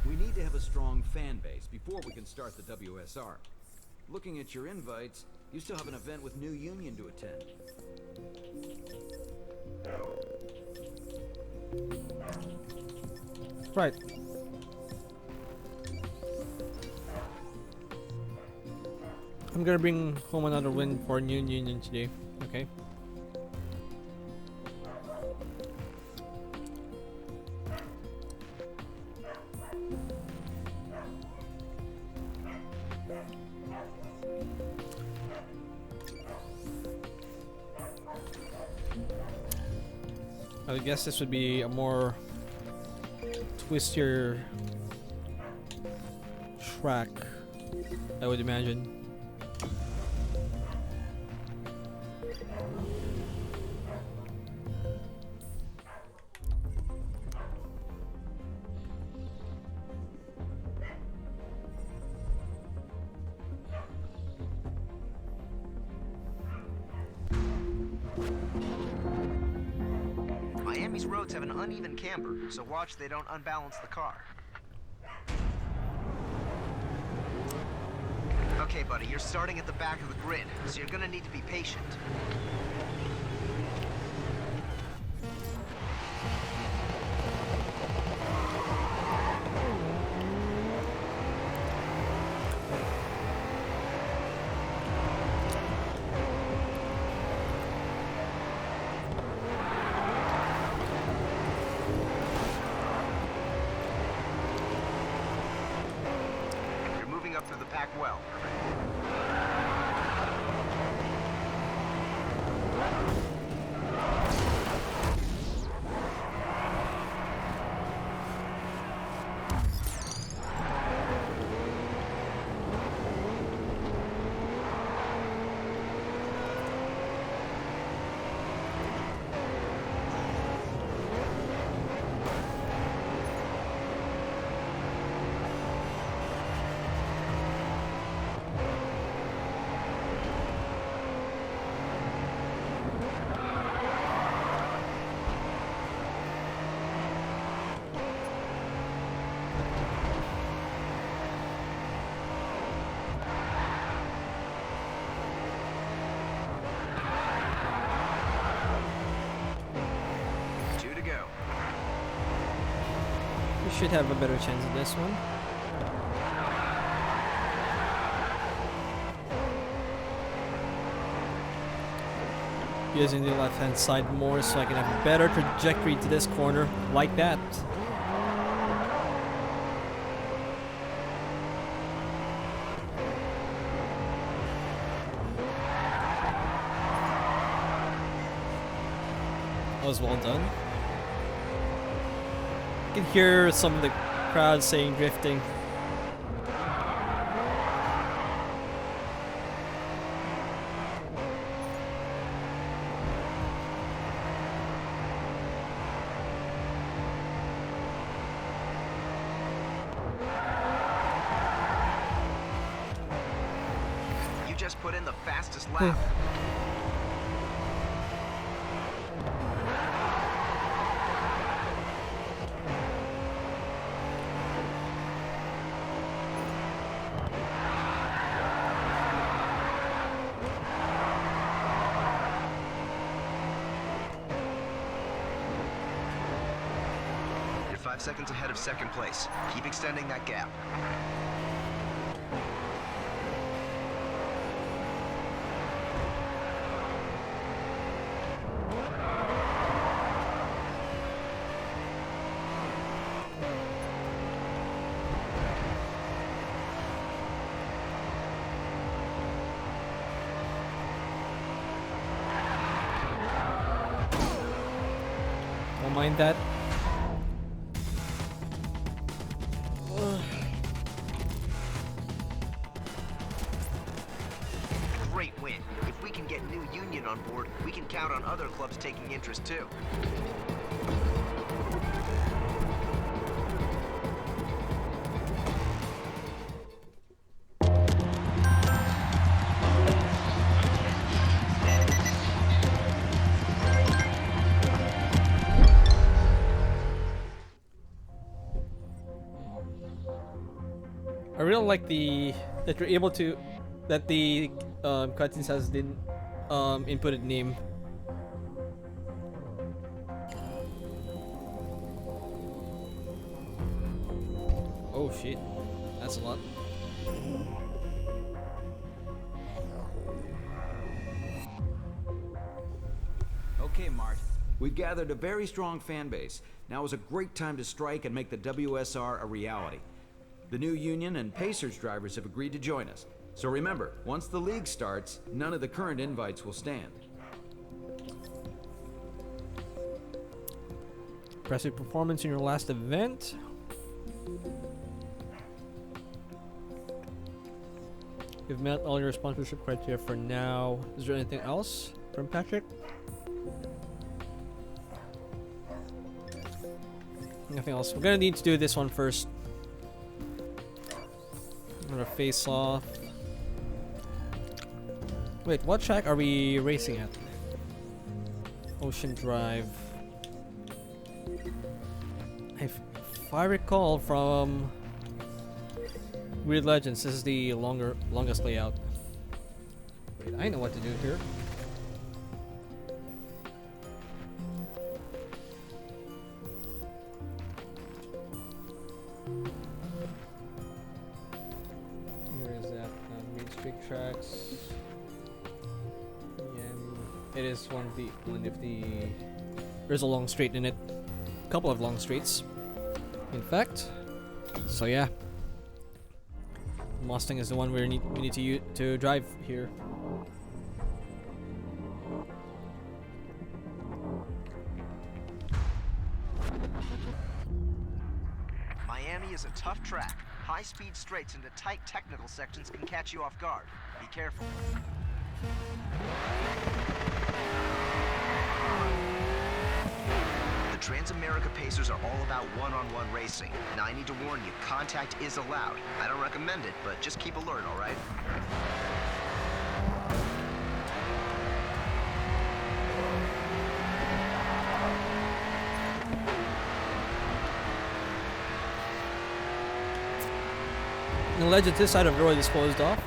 We need to have a strong fan base before we can start the WSR. Looking at your invites, you still have an event with New Union to attend. Right. I'm gonna bring home another win for New Union today. Okay. I guess this would be a more twistier track, I would imagine. Miami's roads have an uneven camber, so watch they don't unbalance the car. Okay, buddy, you're starting at the back of the grid, so you're gonna need to be patient. You're moving up through the pack well. Two to go. We should have a better chance of this one. Using the left hand side more so I can have a better trajectory to this corner, like that. That was well done. You can hear some of the crowd saying drifting. You just put in the fastest lap. You're 5 seconds ahead of second place. Keep extending that gap. Don't mind that. Great win. If we can get New Union on board, we can count on other clubs taking interest too. I really like that you're able to that the cutscenes has the inputted name. Oh shit, that's a lot. Okay, Mart. We've gathered a very strong fan base. Now is a great time to strike and make the WSR a reality. The New Union and Pacers drivers have agreed to join us. So remember, once the league starts, none of the current invites will stand. Impressive performance in your last event. You've met all your sponsorship criteria for now. Is there anything else from Patrick? Nothing else. We're gonna need to do this one first. I'm gonna face off. Wait, what track are we racing at? Ocean Drive. If I recall from Weird Legends, this is the longest layout. Wait, I know what to do here. Where is that? Main Street tracks. Yeah, it is one of the. There's a long straight in it. A couple of long straights, in fact. So yeah. Mustang is the one we need to drive here. Miami is a tough track. High-speed straights into tight technical sections can catch you off guard. Be careful. The Transamerica Pacers are all about one-on-one racing. Now, I need to warn you, contact is allowed. I don't recommend it, but just keep alert, all right? The Legend, this side of the road is closed off.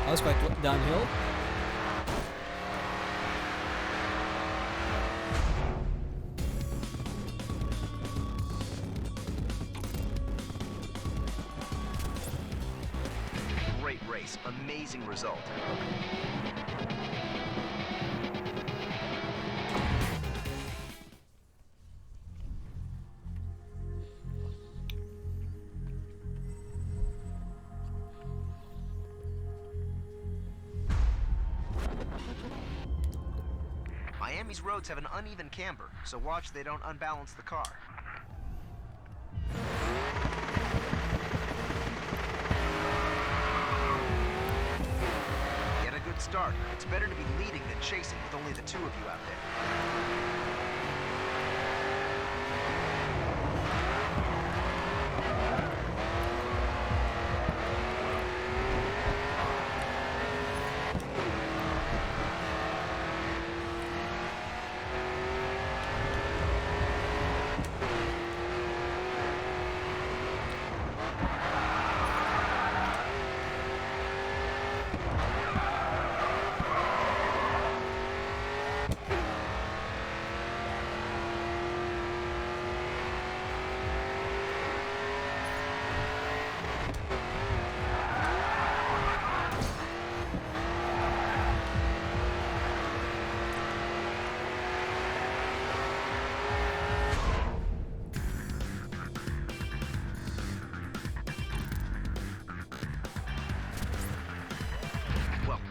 That was quite downhill. Great race. Amazing result. Miami's roads have an uneven camber, so watch they don't unbalance the car. Get a good start. It's better to be leading than chasing with only the two of you out there.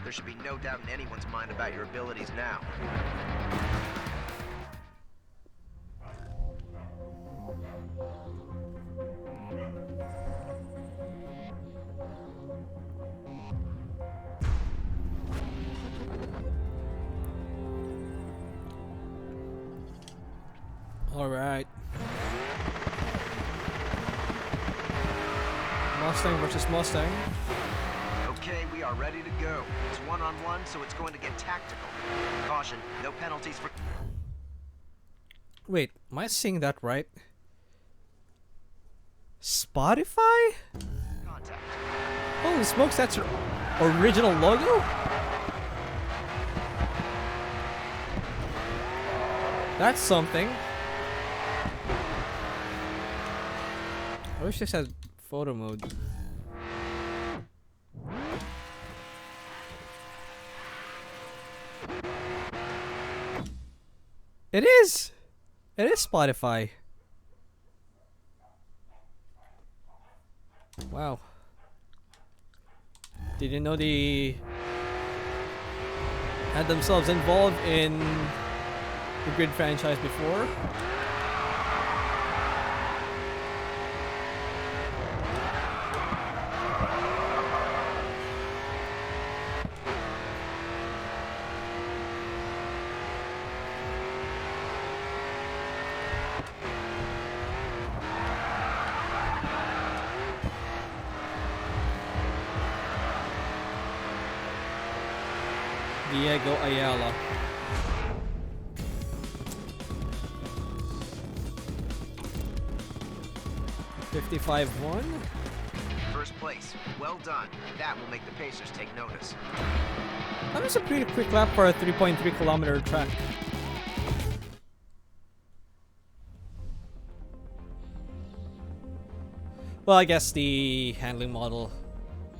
There should be no doubt in anyone's mind about your abilities now. All right. Mustang versus Mustang. Okay, we are ready to go. It's one-on-one, so it's going to get tactical. Caution, no penalties for... Wait, am I seeing that right? Spotify? contact. Holy smokes, that's your original logo? That's something. I wish this had photo mode. It is! It is Spotify. Wow. Didn't know they had themselves involved in the Grid franchise before. Diego Ayala. $55-1. First place. Well done. That will make the Pacers take notice. That was a pretty quick lap for a 3.3 kilometer track. Well, I guess the handling model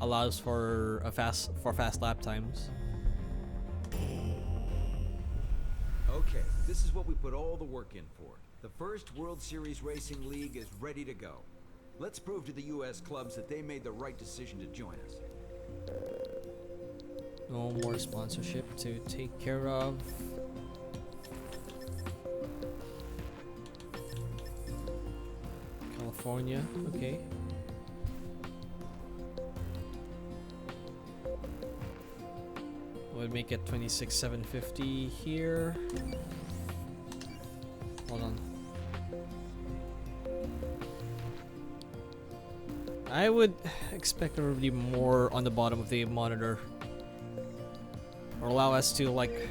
allows for fast lap times. Okay, this is what we put all the work in for. The first World Series Racing League is ready to go. Let's prove to the US clubs that they made the right decision to join us. No more sponsorship to take care of. California, okay. We'll make it 26,750 here. Hold on. I would expect there to be more on the bottom of the monitor, or allow us to like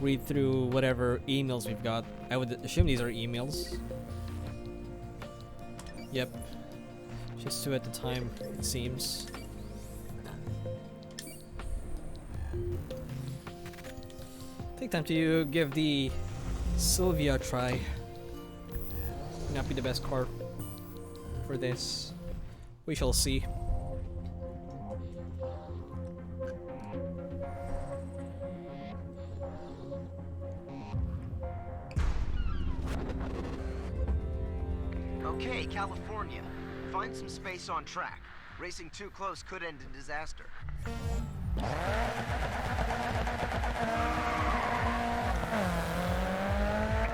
read through whatever emails we've got. I would assume these are emails. Yep. Just 2 at the time, it seems. Take time to give the Sylvia a try. May not be the best car for this. We shall see. Okay, California. Find some space on track. Racing too close could end in disaster.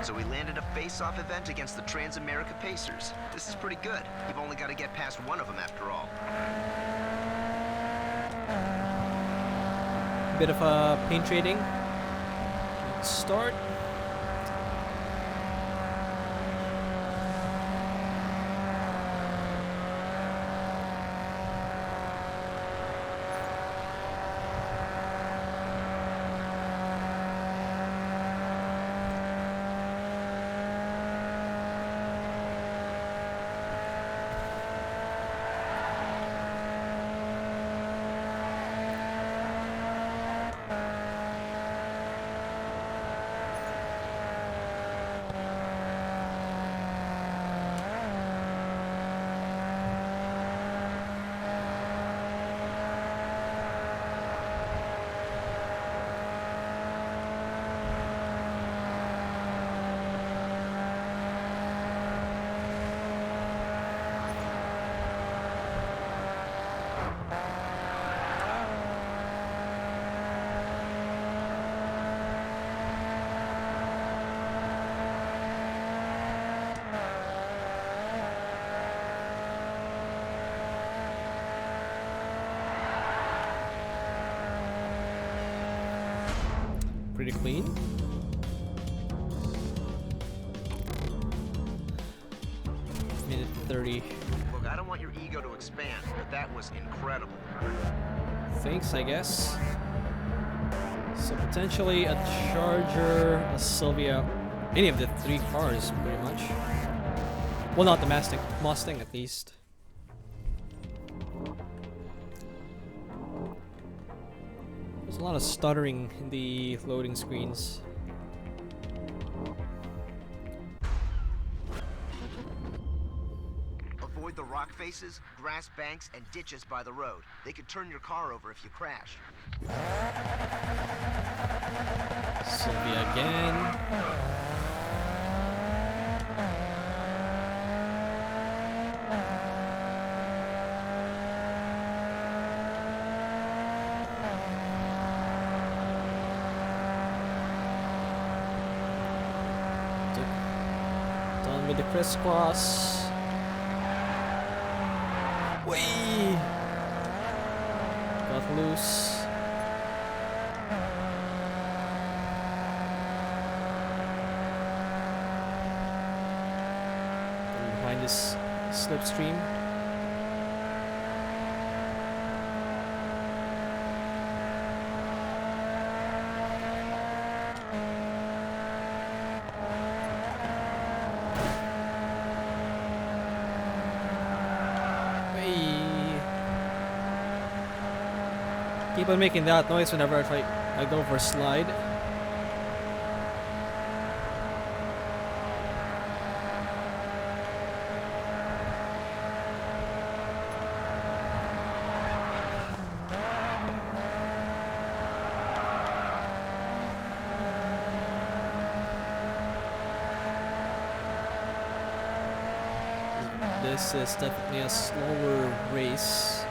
So we landed a face-off event against the Transamerica Pacers. This is pretty good. You've only got to get past one of them after all. Bit of paint trading. Start. Pretty clean. Minute 30. Look, I don't want your ego to expand, but that was incredible. Thanks, I guess. So potentially a Charger, a Sylvia, any of the 3 cars, pretty much. Well, not the Mustang at least. There's a lot of stuttering in the loading screens. Avoid the rock faces, grass banks, and ditches by the road. They could turn your car over if you crash. Sylvia again. with the crisscross. Whee! Got loose. And behind this slipstream. Keep on making that noise whenever I go for a slide. This is definitely a slower race.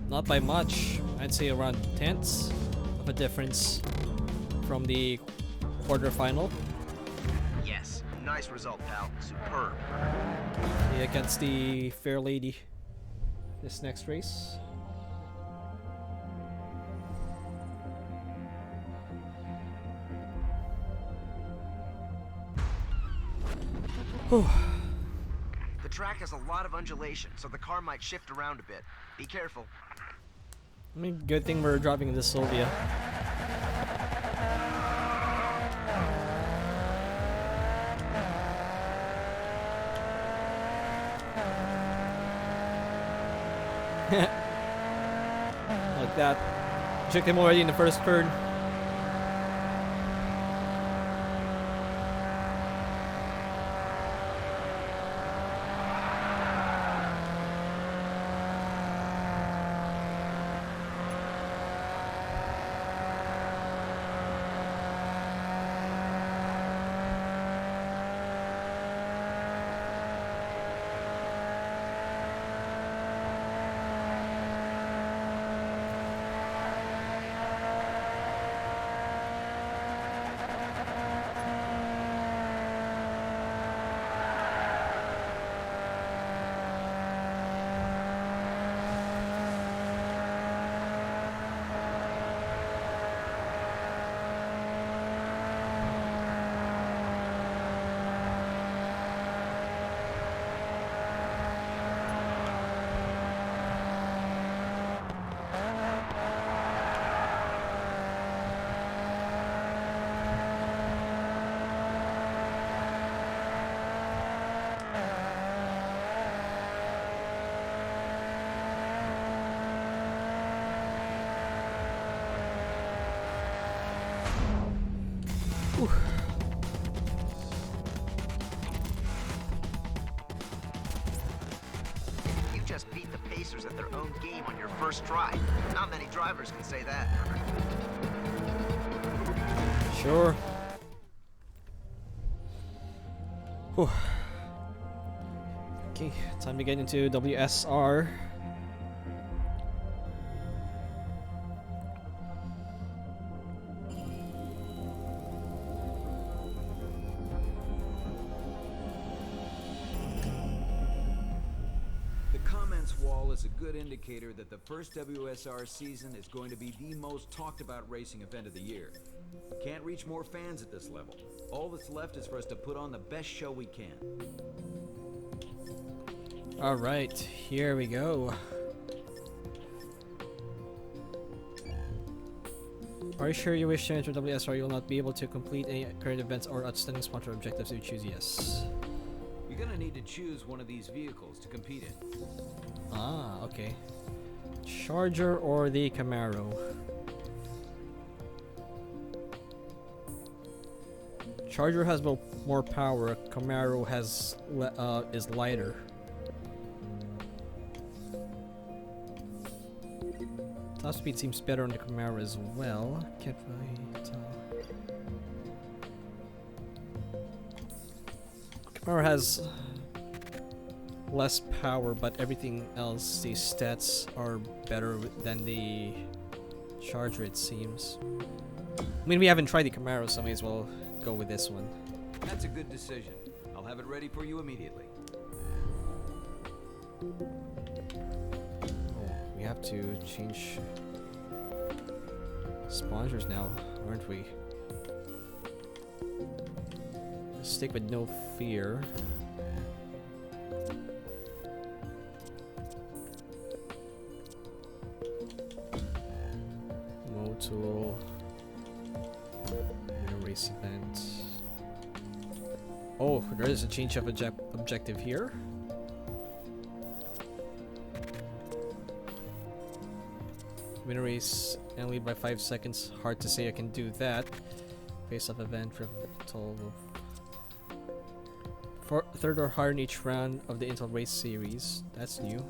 Not by much, I'd say around tenths of a difference from the quarterfinal. Yes, nice result, pal. Superb. Against the Fair Lady this next race. Whew. The track has a lot of undulation, so the car might shift around a bit. Be careful. I mean, good thing we're driving the Sylvia. Like that. Checked him already in the first turn. You just beat the Pacers at their own game on your first try. Not many drivers can say that. Sure. Whew. Okay, time to get into WSR. The comments wall is a good indicator that the first WSR season is going to be the most talked about racing event of the year. Can't reach more fans at this level. All that's left is for us to put on the best show we can. Alright, here we go. Are you sure you wish to enter WSR? You will not be able to complete any current events or outstanding sponsor objectives if you choose yes. You're gonna need to choose one of these vehicles to compete in. Ah, okay. Charger or the Camaro? Charger has more power. Camaro has is lighter. Top speed seems better on the Camaro as well. Can't really tell. Camaro has less power, but everything else, the stats are better than the Charger, it seems. I mean, we haven't tried the Camaro, so I may as well go with this one. That's a good decision. I'll have it ready for you immediately. Oh, we have to change sponsors now, aren't we? Stick with No Fear. Motul. Race event. Oh, there is a change of objective here. Win a race and lead by 5 seconds. Hard to say I can do that. Face-off event for third or higher in each round of the Intel Race Series. That's new.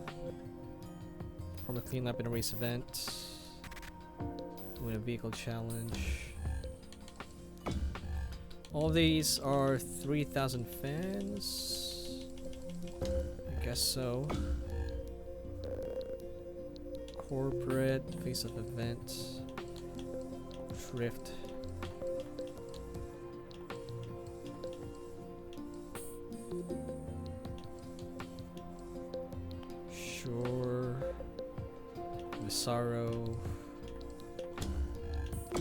Perform a clean lap in a race event. Win a vehicle challenge. All of these are 3,000 fans. I guess so. Corporate, face-off event, drift. Sure. Visaro. I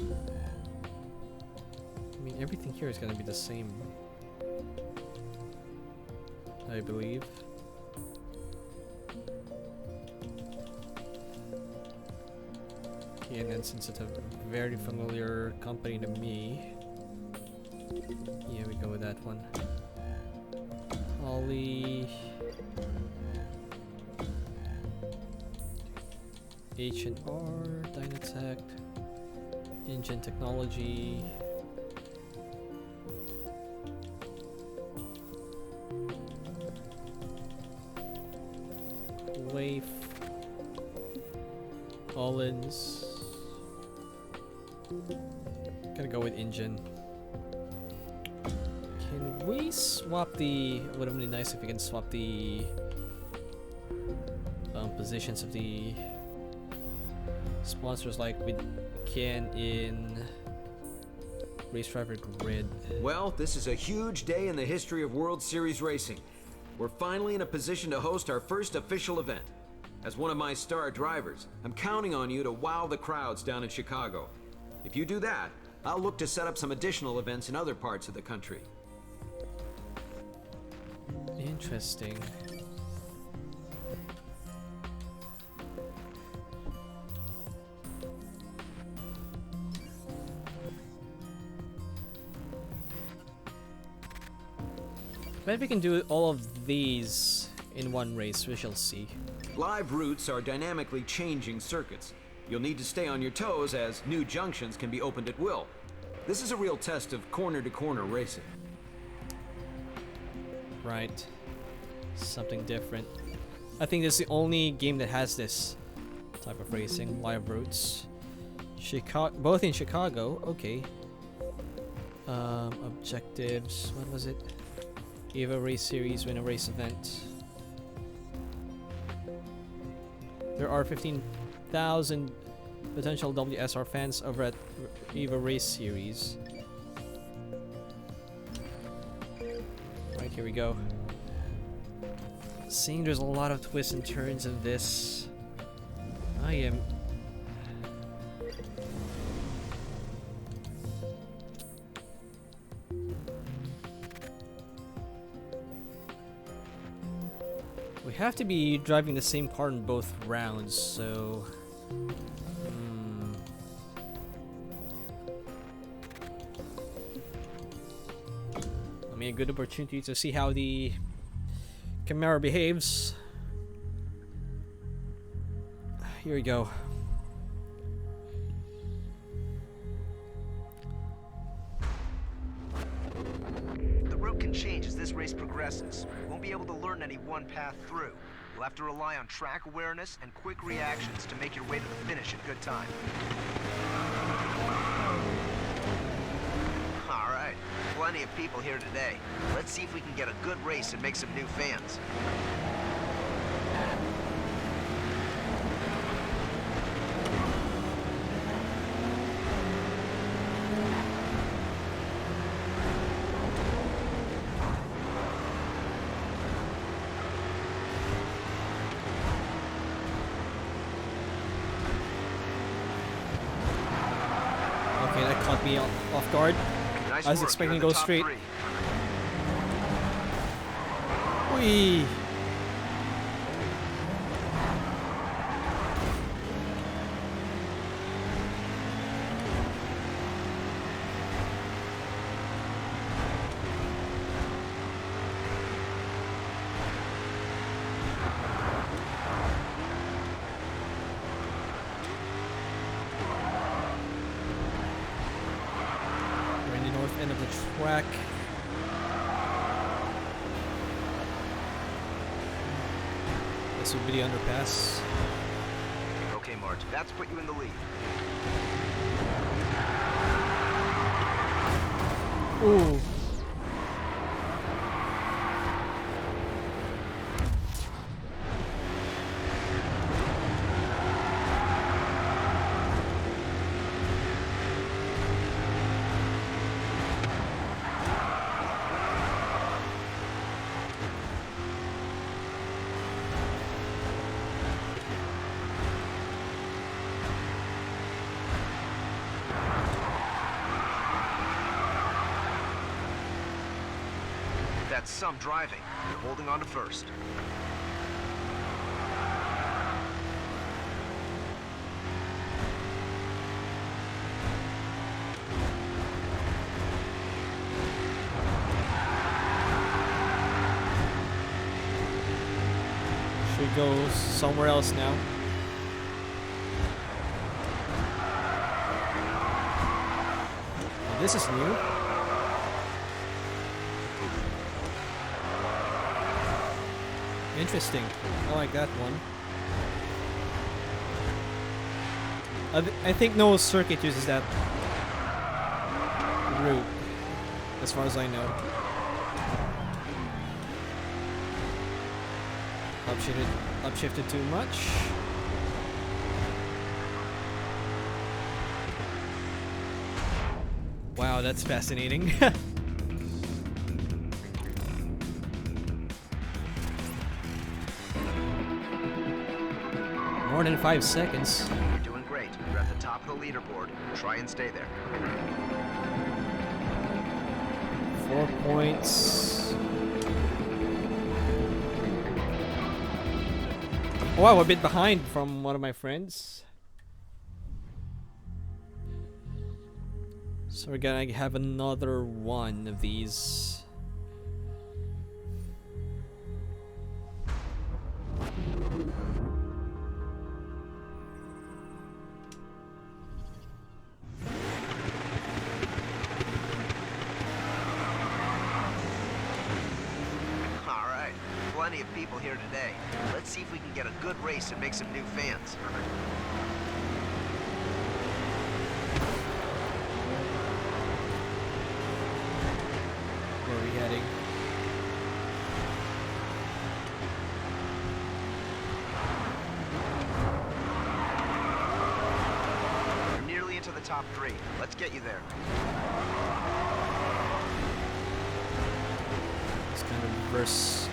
mean, everything here is gonna be the same, I believe. Okay, and then since it's a very familiar company to me, yeah, we go with that one. Holly, H&R, Dynatech, Engine Technology. Leif, Collins. Gonna go with Engine. Can we swap the? Would have been nice if we can swap the positions of the sponsors like we can in Race Driver Grid. Well, this is a huge day in the history of World Series racing. We're finally in a position to host our first official event. As one of my star drivers, I'm counting on you to wow the crowds down in Chicago. If you do that, I'll look to set up some additional events in other parts of the country. Interesting. Maybe we can do all of these in one race, we shall see. Live routes are dynamically changing circuits. You'll need to stay on your toes as new junctions can be opened at will. This is a real test of corner-to-corner racing. Right. Something different. I think this is the only game that has this type of racing, live routes. Both in Chicago, okay. Objectives, what was it? EVA Race Series, win a race event. There are 15,000 potential WSR fans over at EVA Race Series. Right, here we go. Seeing there's a lot of twists and turns in this, I am... We have to be driving the same car in both rounds, so... I mean, a good opportunity to see how the Camaro behaves. Here we go. The route can change as this race progresses. You won't be able to learn any one path through. You'll have to rely on track awareness and quick reactions to make your way to the finish in good time. All right, plenty of people here today. Let's see if we can get a good race and make some new fans. caught me off guard. Nice I was work. expecting You're to in the go top straight. 3. Whee! We're in the north end of the track. This would be the underpass. Okay, Marge, that's put you in the lead. Ooh. That's some driving. You're holding on to first. Should go somewhere else now. Oh, this is new. Interesting. I like that one. I think no circuit uses that route, as far as I know. Upshifted too much. Wow, that's fascinating. More than 5 seconds. You're doing great. You're at the top of the leaderboard. Try and stay there. 4 points. Oh, I'm a bit behind from one of my friends. So we're gonna have another one of these. All right. Plenty of people here today. Let's see if we can get a good race and make some new fans. Where are we heading? You're nearly into the top 3. Let's get you there. It's kind of reverse.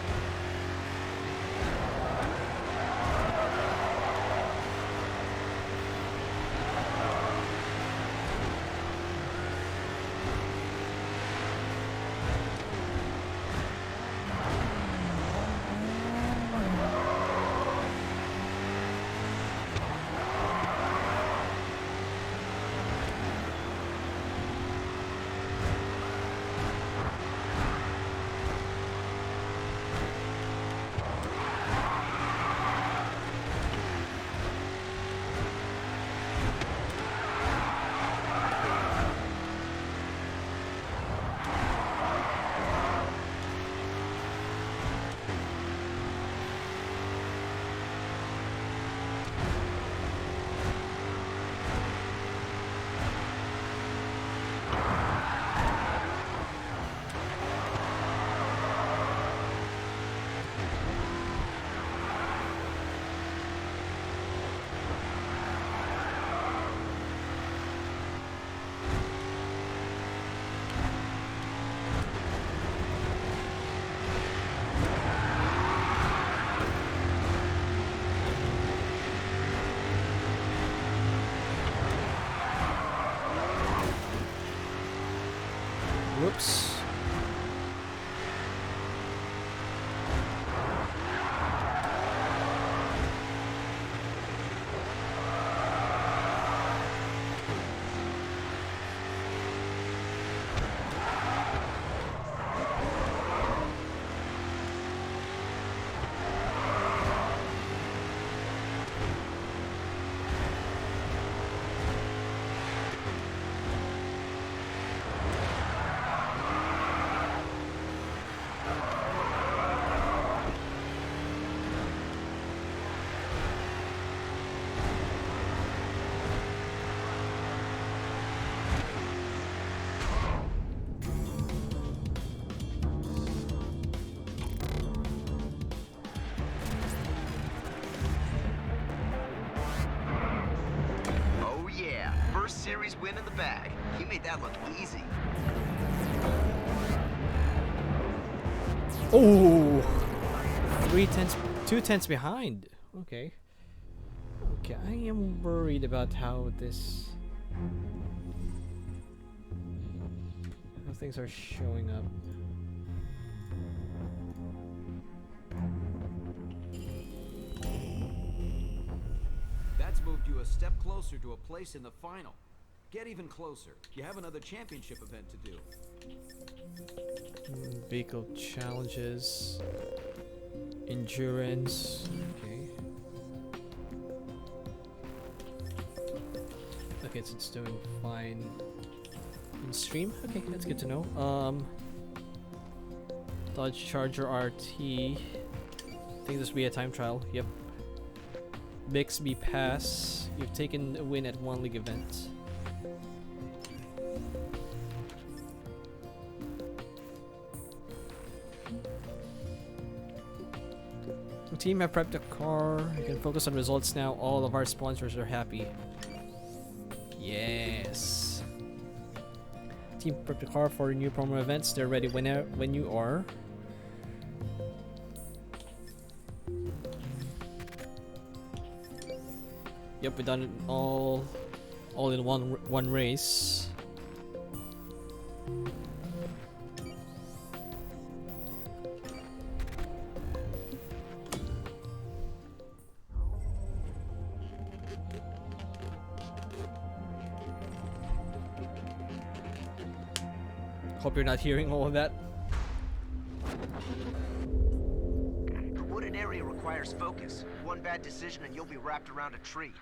series win in the bag. He made that look easy. Oh, 3/10, 2/10 behind. Okay. Okay, I am worried about how things are showing up. That's moved you a step closer to a place in the final. Get even closer. You have another championship event to do. Vehicle challenges, endurance. Okay. Okay, so it's doing fine in stream. Okay, that's good to know. Dodge Charger RT. I think this will be a time trial. Yep. Bixby Pass. You've taken a win at one league event. The team have prepped a car. You can focus on results now. All of our sponsors are happy. Yes. Team prepped a car for new promo events. They're ready when you are. Yep, we done it all in one race. Hope you're not hearing all of that. The wooded area requires focus. One bad decision and you'll be wrapped around a tree.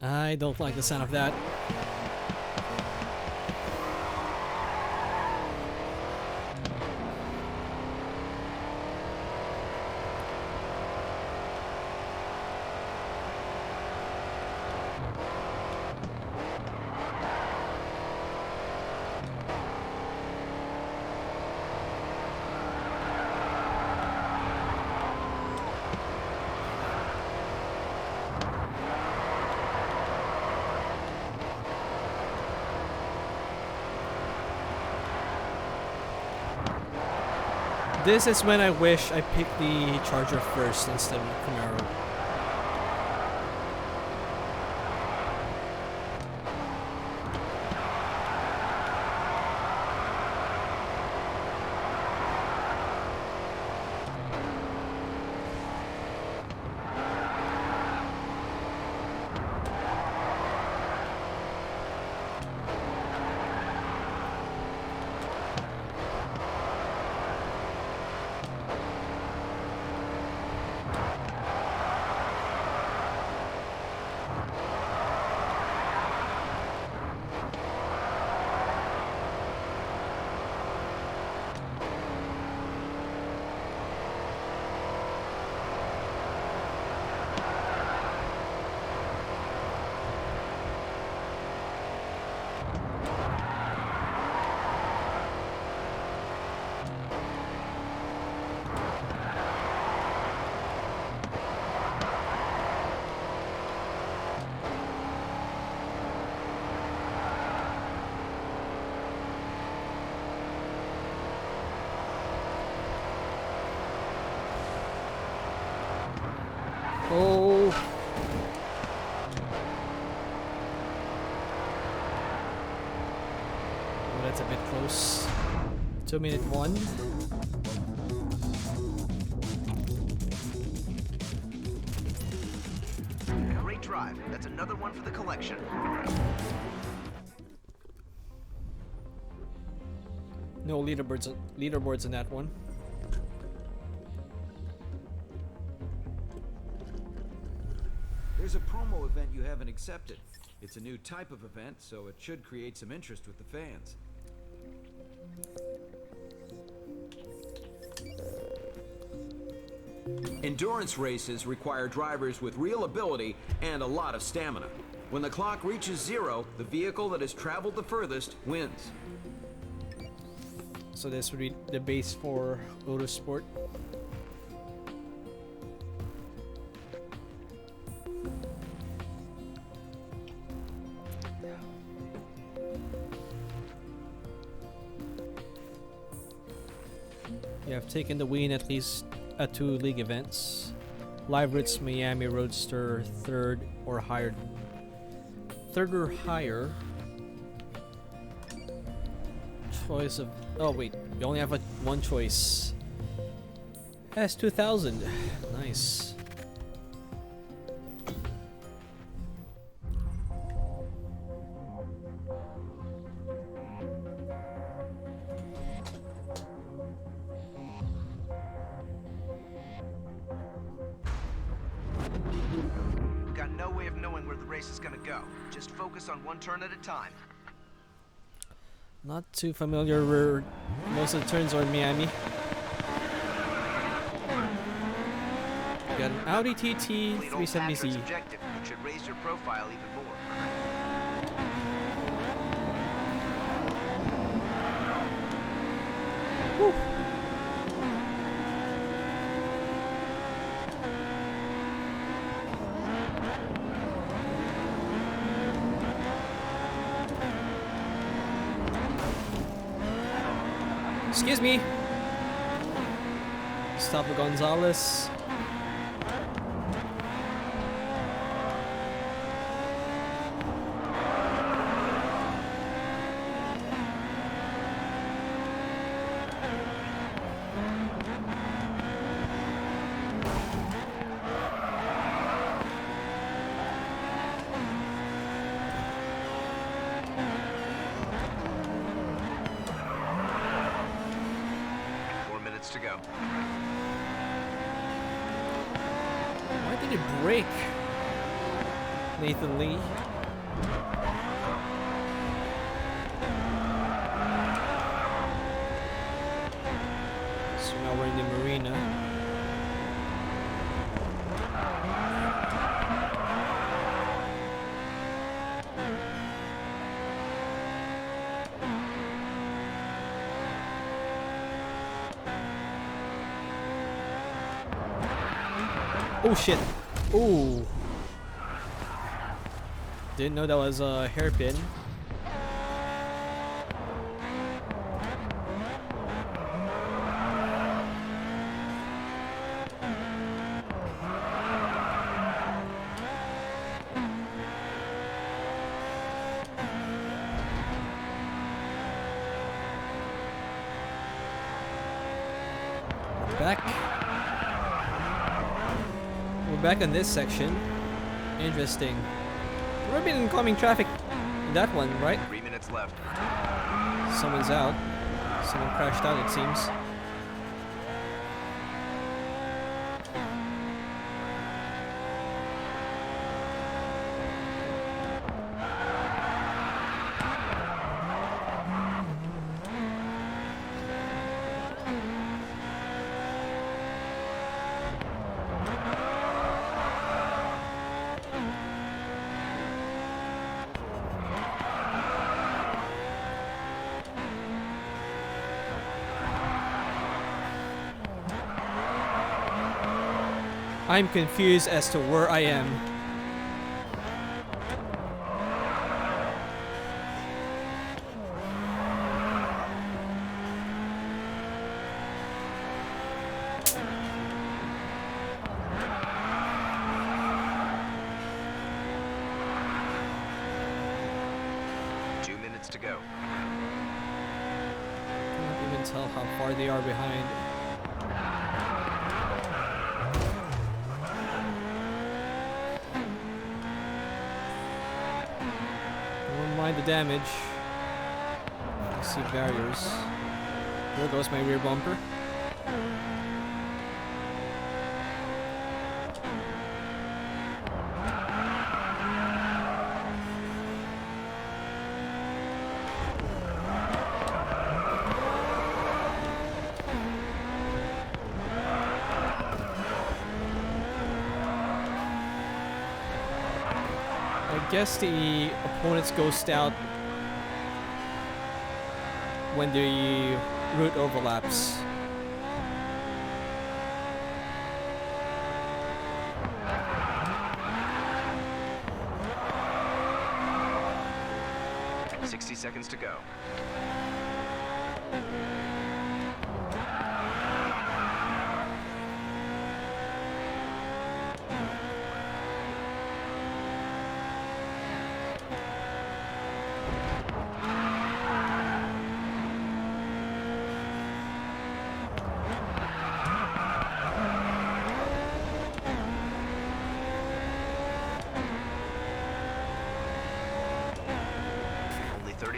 I don't like the sound of that. This is when I wish I picked the Charger first instead of Camaro. Oh. Oh, that's a bit close. 2-minute 1. Great drive. That's another one for the collection. No leaderboards on that one. There's a promo event you haven't accepted. It's a new type of event, so it should create some interest with the fans. Endurance races require drivers with real ability and a lot of stamina. When the clock reaches 0, the vehicle that has traveled the furthest wins. So this would be the base for Autosport. have taken the win at least at 2 league events. Live Roots Miami Roadster third or higher. Choice of, oh wait, you only have one choice. S2000, nice. Got no way of knowing where the race is gonna go. Just focus on one turn at a time. Not too familiar where most of the turns are in Miami. Got an Audi TT Complete Old Patrick's 370Z. objective. It should raise your profile even more. Excuse me. Stop Gonzalez. To go. Why did it break? Nathan Lee. So now we're in the marina. Oh shit. Ooh. Didn't know that was a hairpin. Back on this section. Interesting. We've been incoming traffic in that one, right? 3 minutes left. Someone's out. Someone crashed out, it seems. I'm confused as to where I am. To go. Can't even tell how far they are behind. Don't mind the damage. I see barriers. There goes my rear bumper. I guess the opponents ghost out when the route overlaps. Seconds to go.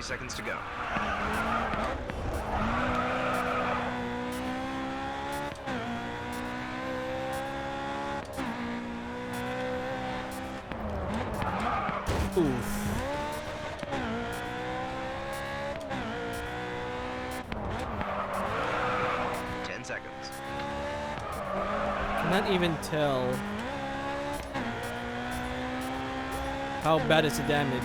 30 seconds to go. Oof. 10 seconds. Cannot even tell how bad is the damage.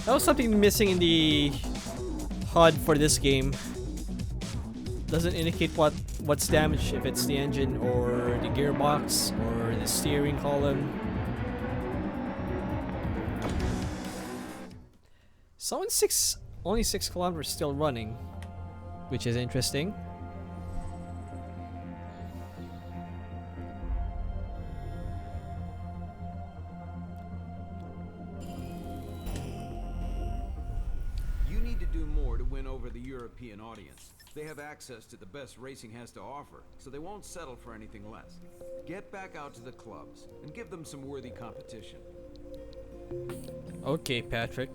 That was something missing in the HUD for this game. Doesn't indicate what's damaged, if it's the engine or the gearbox or the steering column. So in only 6 kilometers still running, which is interesting. You need to do more to win over the European audience. They have access to the best racing has to offer, so they won't settle for anything less. Get back out to the clubs and give them some worthy competition. Okay, Patrick.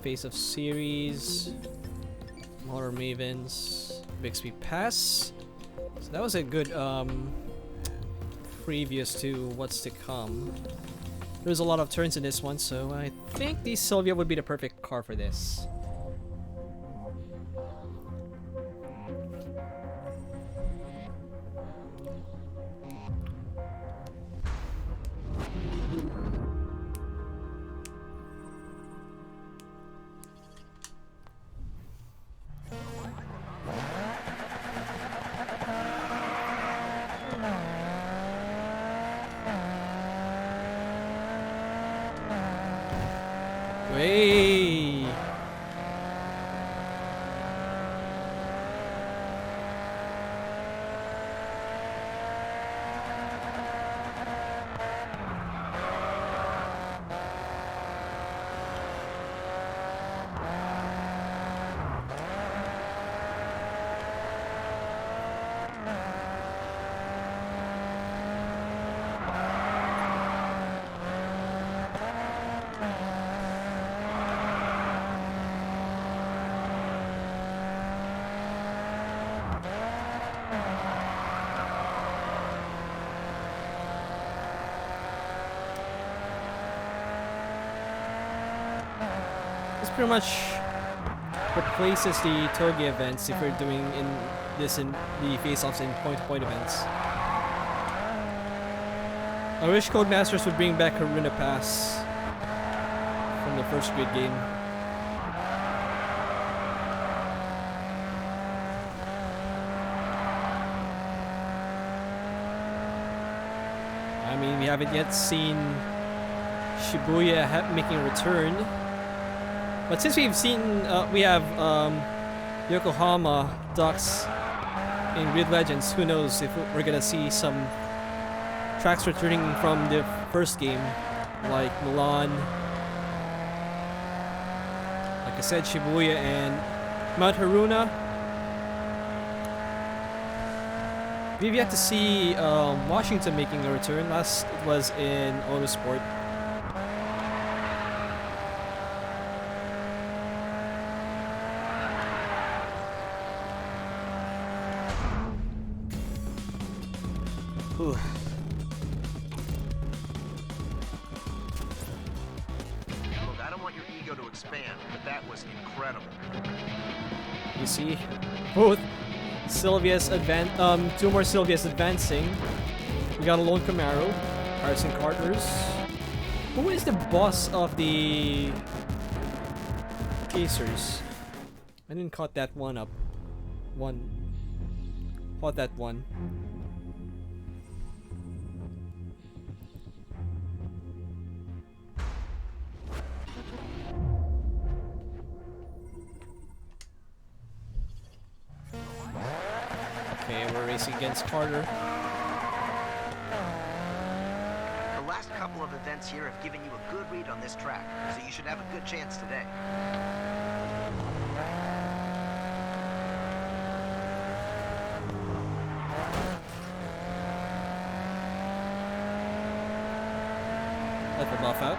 Face of Series, Motor Mavens, Bixby Pass. So that was a good previous to what's to come. There's a lot of turns in this one, so I think the Sylvia would be the perfect car for this. Way. This pretty much replaces the Togi events if we're doing in the face-offs in point-to-point events. I wish Codemasters would bring back Haruna Pass from the first Grid game. I mean, we haven't yet seen Shibuya making a return. But since we've seen, we have Yokohama Ducks in Grid Legends, who knows if we're gonna see some tracks returning from the first game, like Milan, like I said, Shibuya and Mount Haruna. We've yet to see Washington making a return. Last it was in Autosport. Ooh. Look, I don't want your ego to expand, but that was incredible. You see, both Sylvia's two more Sylvia's advancing. We got a lone Camaro, Harrison Carter's. Who is the boss of the Pacers? I didn't caught that one up. Caught that one. Okay, we're racing against Carter. The last couple of events here have given you a good read on this track, so you should have a good chance today. That will buff out.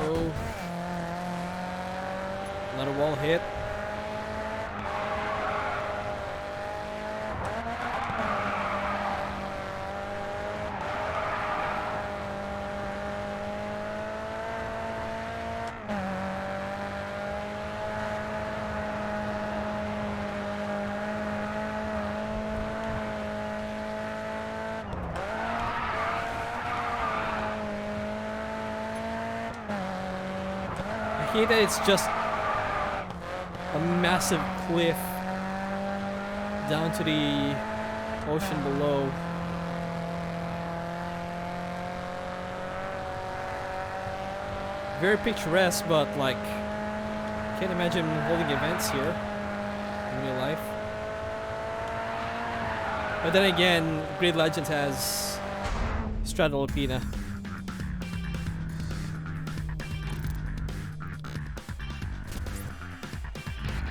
Oh. Another wall hit. I hate that it's just a massive cliff down to the ocean below. Very picturesque, but like, can't imagine holding events here in real life. But then again, Grid Legends has Stratolpina.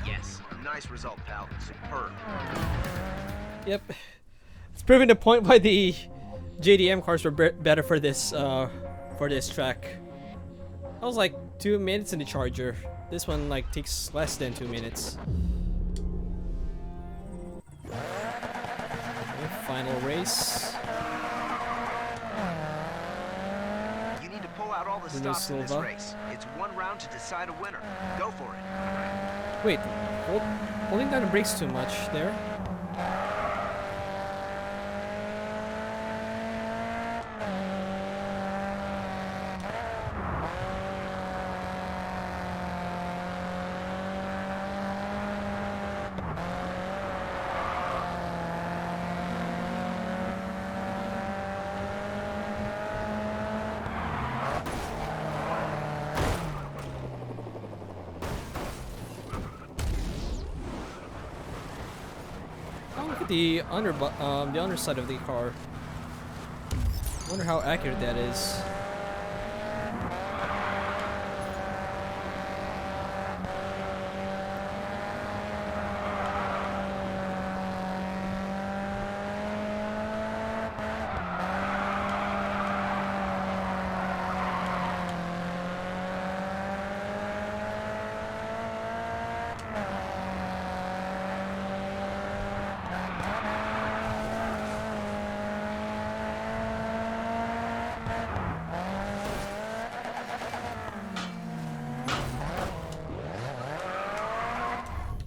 Yes, nice result, pal. Superb. Yep, it's proving the point why the JDM cars were better for this track. I was like 2 minutes in the Charger. This one like takes less than 2 minutes. Okay, final race. You need to pull out all the Bruno stops in this Silva. race. It's one round to decide a winner. Go for it. Wait, holding down the brakes too much there. Oh, look at the underside of the car. Wonder how accurate that is.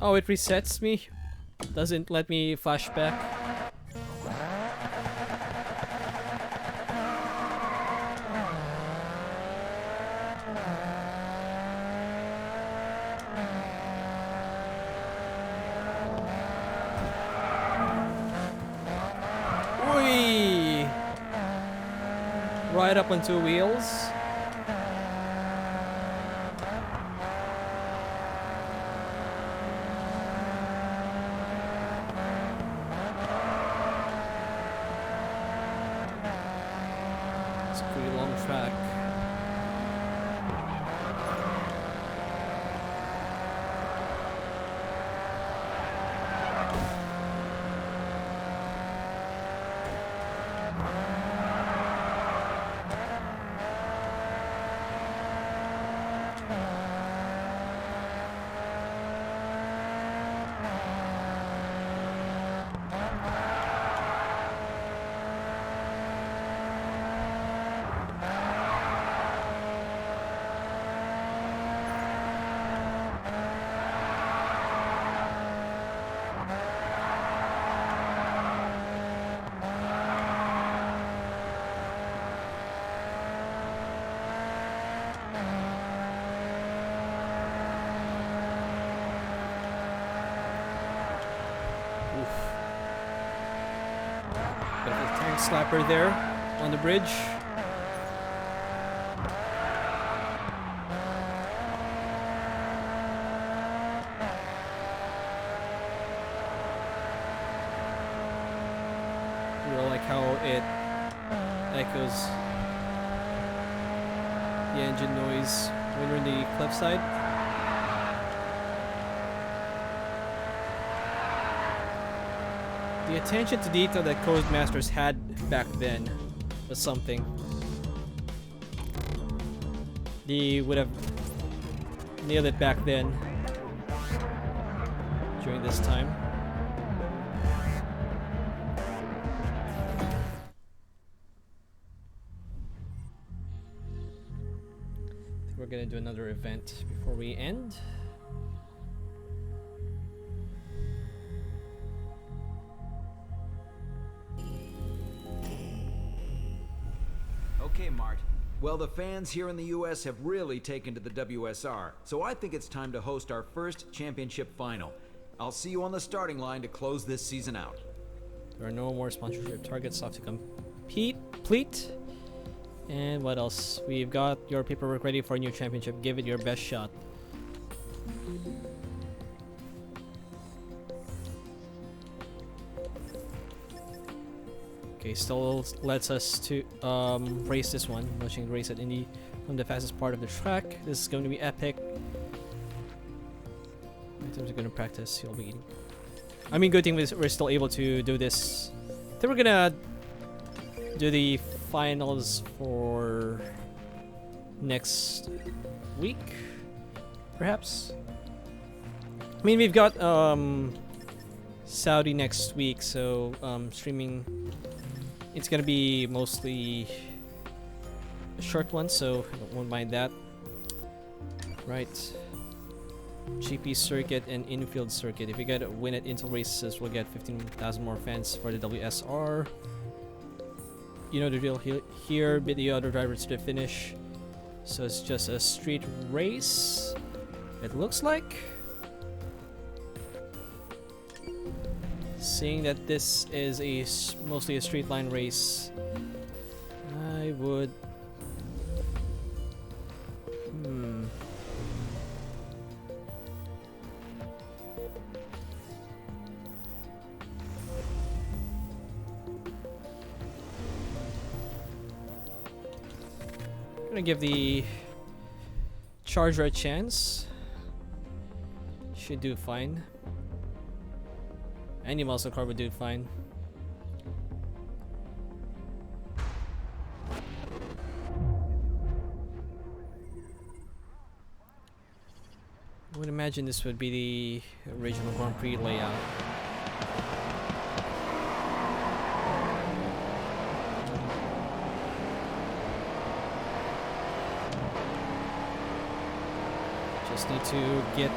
Oh, it resets me. Doesn't let me flash back. Whee! Right up on 2 wheels. It's a pretty long track. slapper there on the bridge. Really like how it echoes the engine noise when you're in the cliffside. The attention to detail that Codemasters had back then was something. They would have nailed it back then during this time. We're gonna do another event before we end. Okay, Mart. Well, the fans here in the US have really taken to the WSR, so I think it's time to host our first championship final. I'll see you on the starting line to close this season out. There are no more sponsorship targets left to complete. And what else? We've got your paperwork ready for a new championship. Give it your best shot. Okay, still lets us to race this one. Watching race at Indy from the fastest part of the track. This is going to be epic. Items are going to practice. You'll be eating. I mean, good thing we're still able to do this. I think we're gonna do the finals for next week, perhaps. I mean, we've got Saudi next week, so streaming, it's gonna be mostly a short one, so I won't mind that. Right. GP circuit and infield circuit. If we get a win at Intel races, we'll get 15,000 more fans for the WSR. You know the drill here, beat the other drivers to the finish. So it's just a street race, it looks like. Seeing that this is mostly a straight line race, I would... I'm gonna give the Charger a chance. Should do fine. Any muscle car would do fine. I would imagine this would be the original Grand Prix layout. Just need to get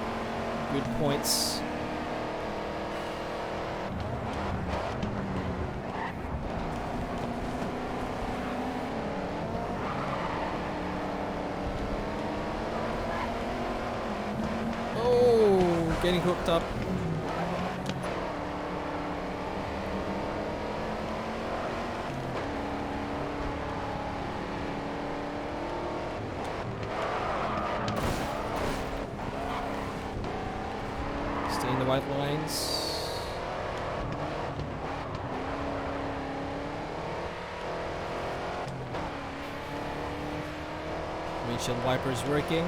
good points. Oh, getting hooked up. Stay in the white lines. Windshield wipers working.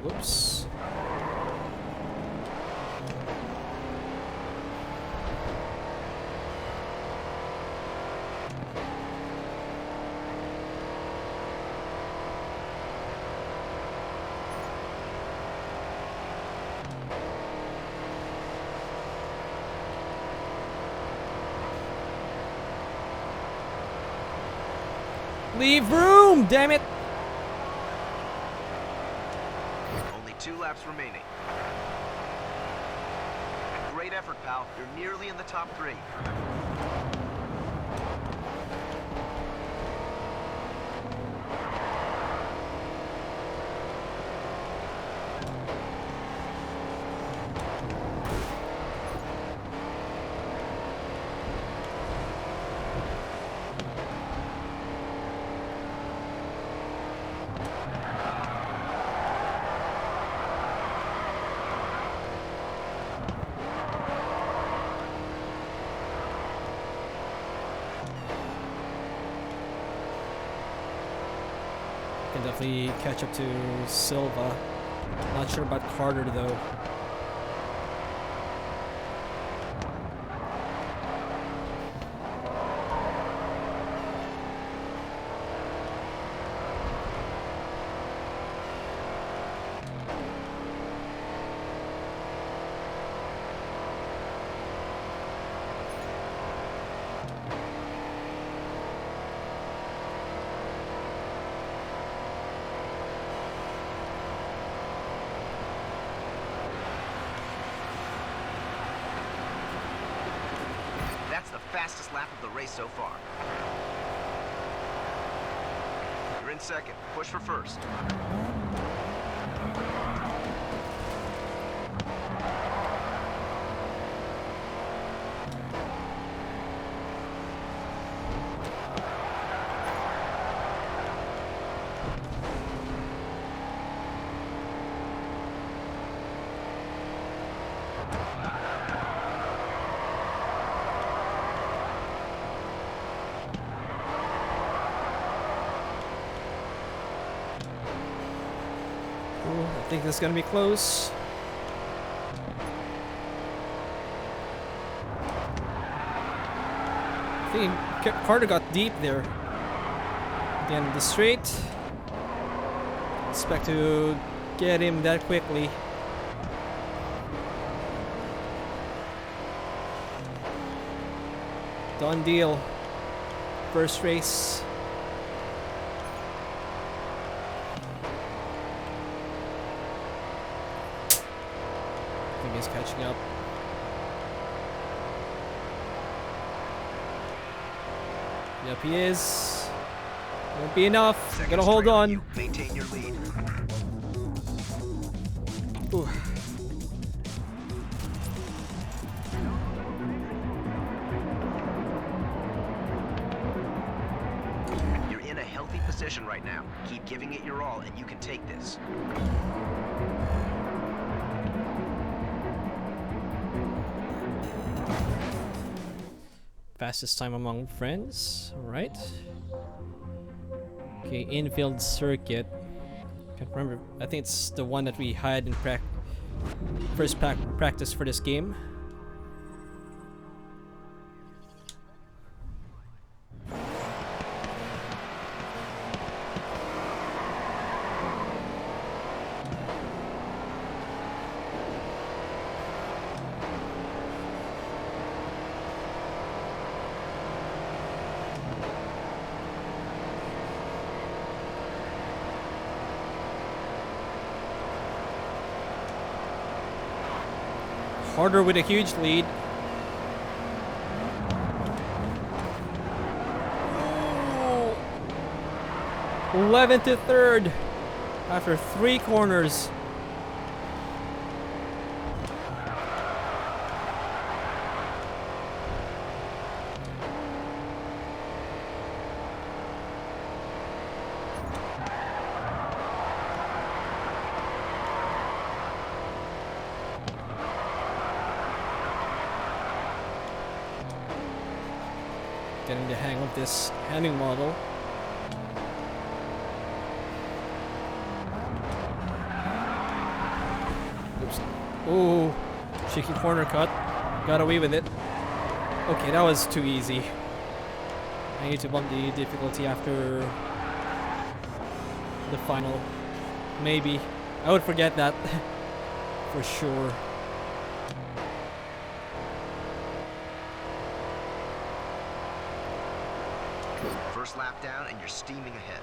Whoops. Leave room, damn it! Only 2 laps remaining. Great effort, pal. You're nearly in the top 3. Can definitely catch up to Silva. Not sure about Carter though. That's the fastest lap of the race so far. You're in second. Push for first. I think this is gonna be close. I think Carter got deep there. At the end of the straight. Expect to get him that quickly. Done deal. First race. I think he's catching up. Yep, he is. Won't be enough. Second Gotta hold straight on. you. Maintain your lead. Ooh. You're in a healthy position right now. Keep giving it your all, and you can take this. Fastest time among friends. Alright. Okay, infield circuit. Can't remember. I think it's the one that we had in first practice for this game. Carter with a huge lead. Oh. 11th to 3rd after 3 corners. Getting the hang of this handling model. Oops. Oh, shaky corner cut. Got away with it. Okay, that was too easy. I need to bump the difficulty after the final. Maybe. I would forget that. For sure. First lap down, and you're steaming ahead.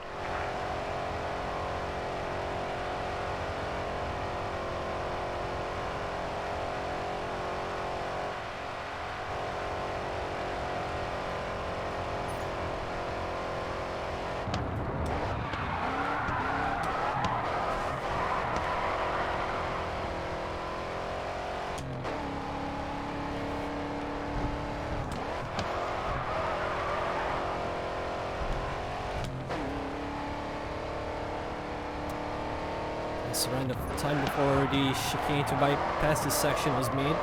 It's around the time before the chicane to bypass this section was made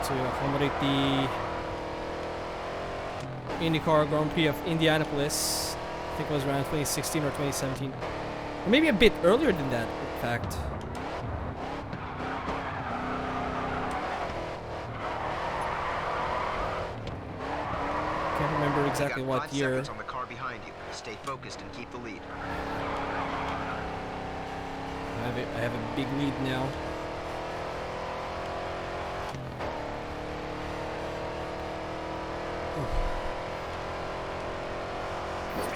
to accommodate the IndyCar Grand Prix of Indianapolis. I think it was around 2016 or 2017. Or maybe a bit earlier than that, in fact. Can't remember exactly You got what 5 year. seconds on the car behind you. Stay focused and keep the lead. I have a big lead now.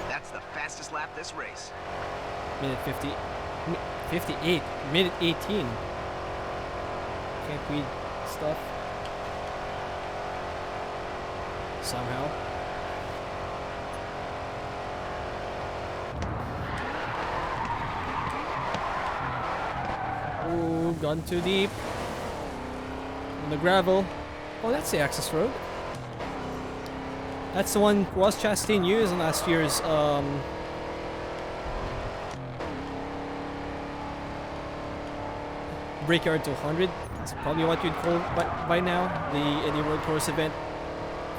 That's the fastest lap this race. Minute 58. Minute 18. Can't read stuff. Somehow. Ooh, gone too deep. On the gravel. Oh, that's the access road. That's the one Ross Chastain used in last year's Brickyard to 100. That's probably what you'd call by now the Indy World Course event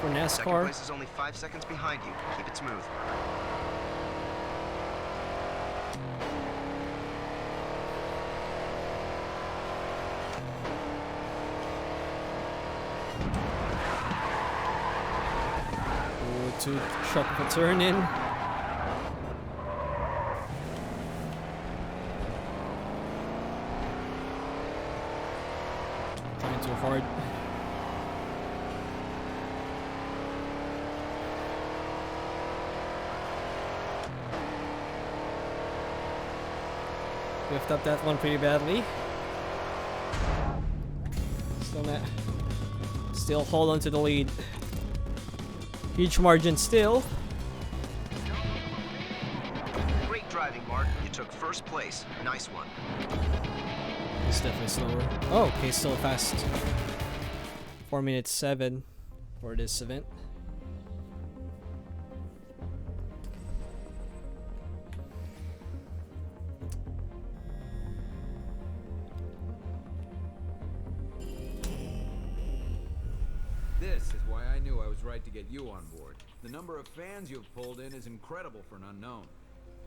for Second NASCAR. place is only 5 seconds behind you. Keep it smooth. Ooh, too sharp of a turn in. Trying too hard. Whiffed up that one pretty badly. Still hold on to the lead. Huge margin still. Great driving, Mark. You took first place. Nice one. It's definitely slower. Oh, okay, still fast. 4 minutes 7 for this event. This is why I knew I was right to get you on board. The number of fans you've pulled in is incredible for an unknown.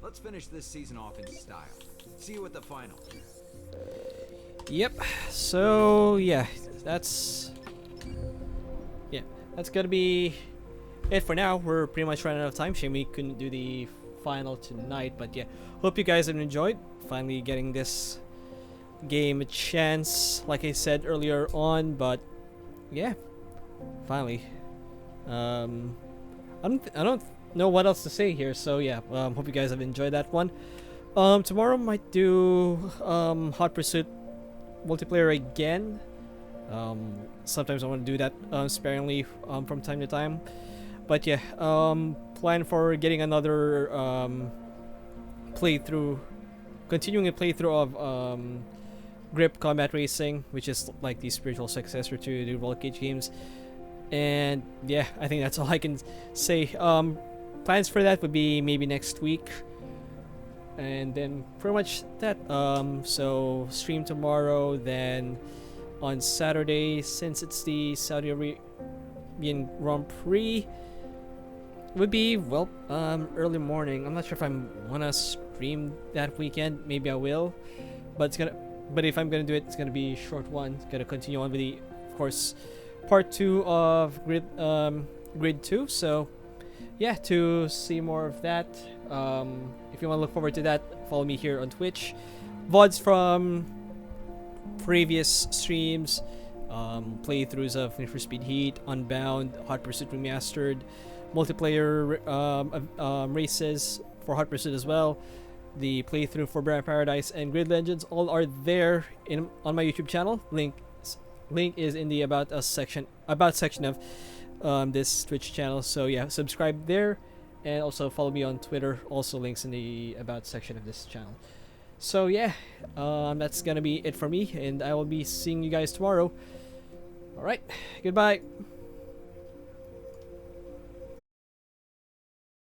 Let's finish this season off in style. See you at the final. Yep. So yeah, that's gonna be it for now. We're pretty much running out of time. Shame we couldn't do the final tonight, but yeah, hope you guys have enjoyed. Finally getting this game a chance, like I said earlier on. But yeah, finally. I don't know what else to say here. So yeah, hope you guys have enjoyed that one. Tomorrow might do Hot Pursuit multiplayer again. Sometimes I want to do that sparingly from time to time, but yeah, plan for getting another playthrough, continuing a playthrough of Grip Combat Racing, which is like the spiritual successor to the Roll Cage games. And yeah, I think that's all I can say. Plans for that would be maybe next week, and then pretty much that. So stream tomorrow, then on Saturday, since it's the Saudi Arabian Grand Prix, would be early morning. I'm not sure if I'm wanna stream that weekend. Maybe I will, but if I'm gonna do it, it's gonna be a short one. It's gonna continue on with the, of course, part 2 of Grid 2. So yeah, to see more of that, if you want to look forward to that, follow me here on Twitch. VODs from previous streams, playthroughs of Need for Speed Heat, Unbound, Hot Pursuit Remastered, multiplayer races for Hot Pursuit as well, the playthrough for Brand Paradise and Grid Legends, all are there on my YouTube channel. Link is in the about section of this Twitch channel. So yeah, subscribe there, and also follow me on Twitter. Also links in the about section of this channel. So yeah, that's gonna be it for me, and I will be seeing you guys tomorrow. All right, goodbye.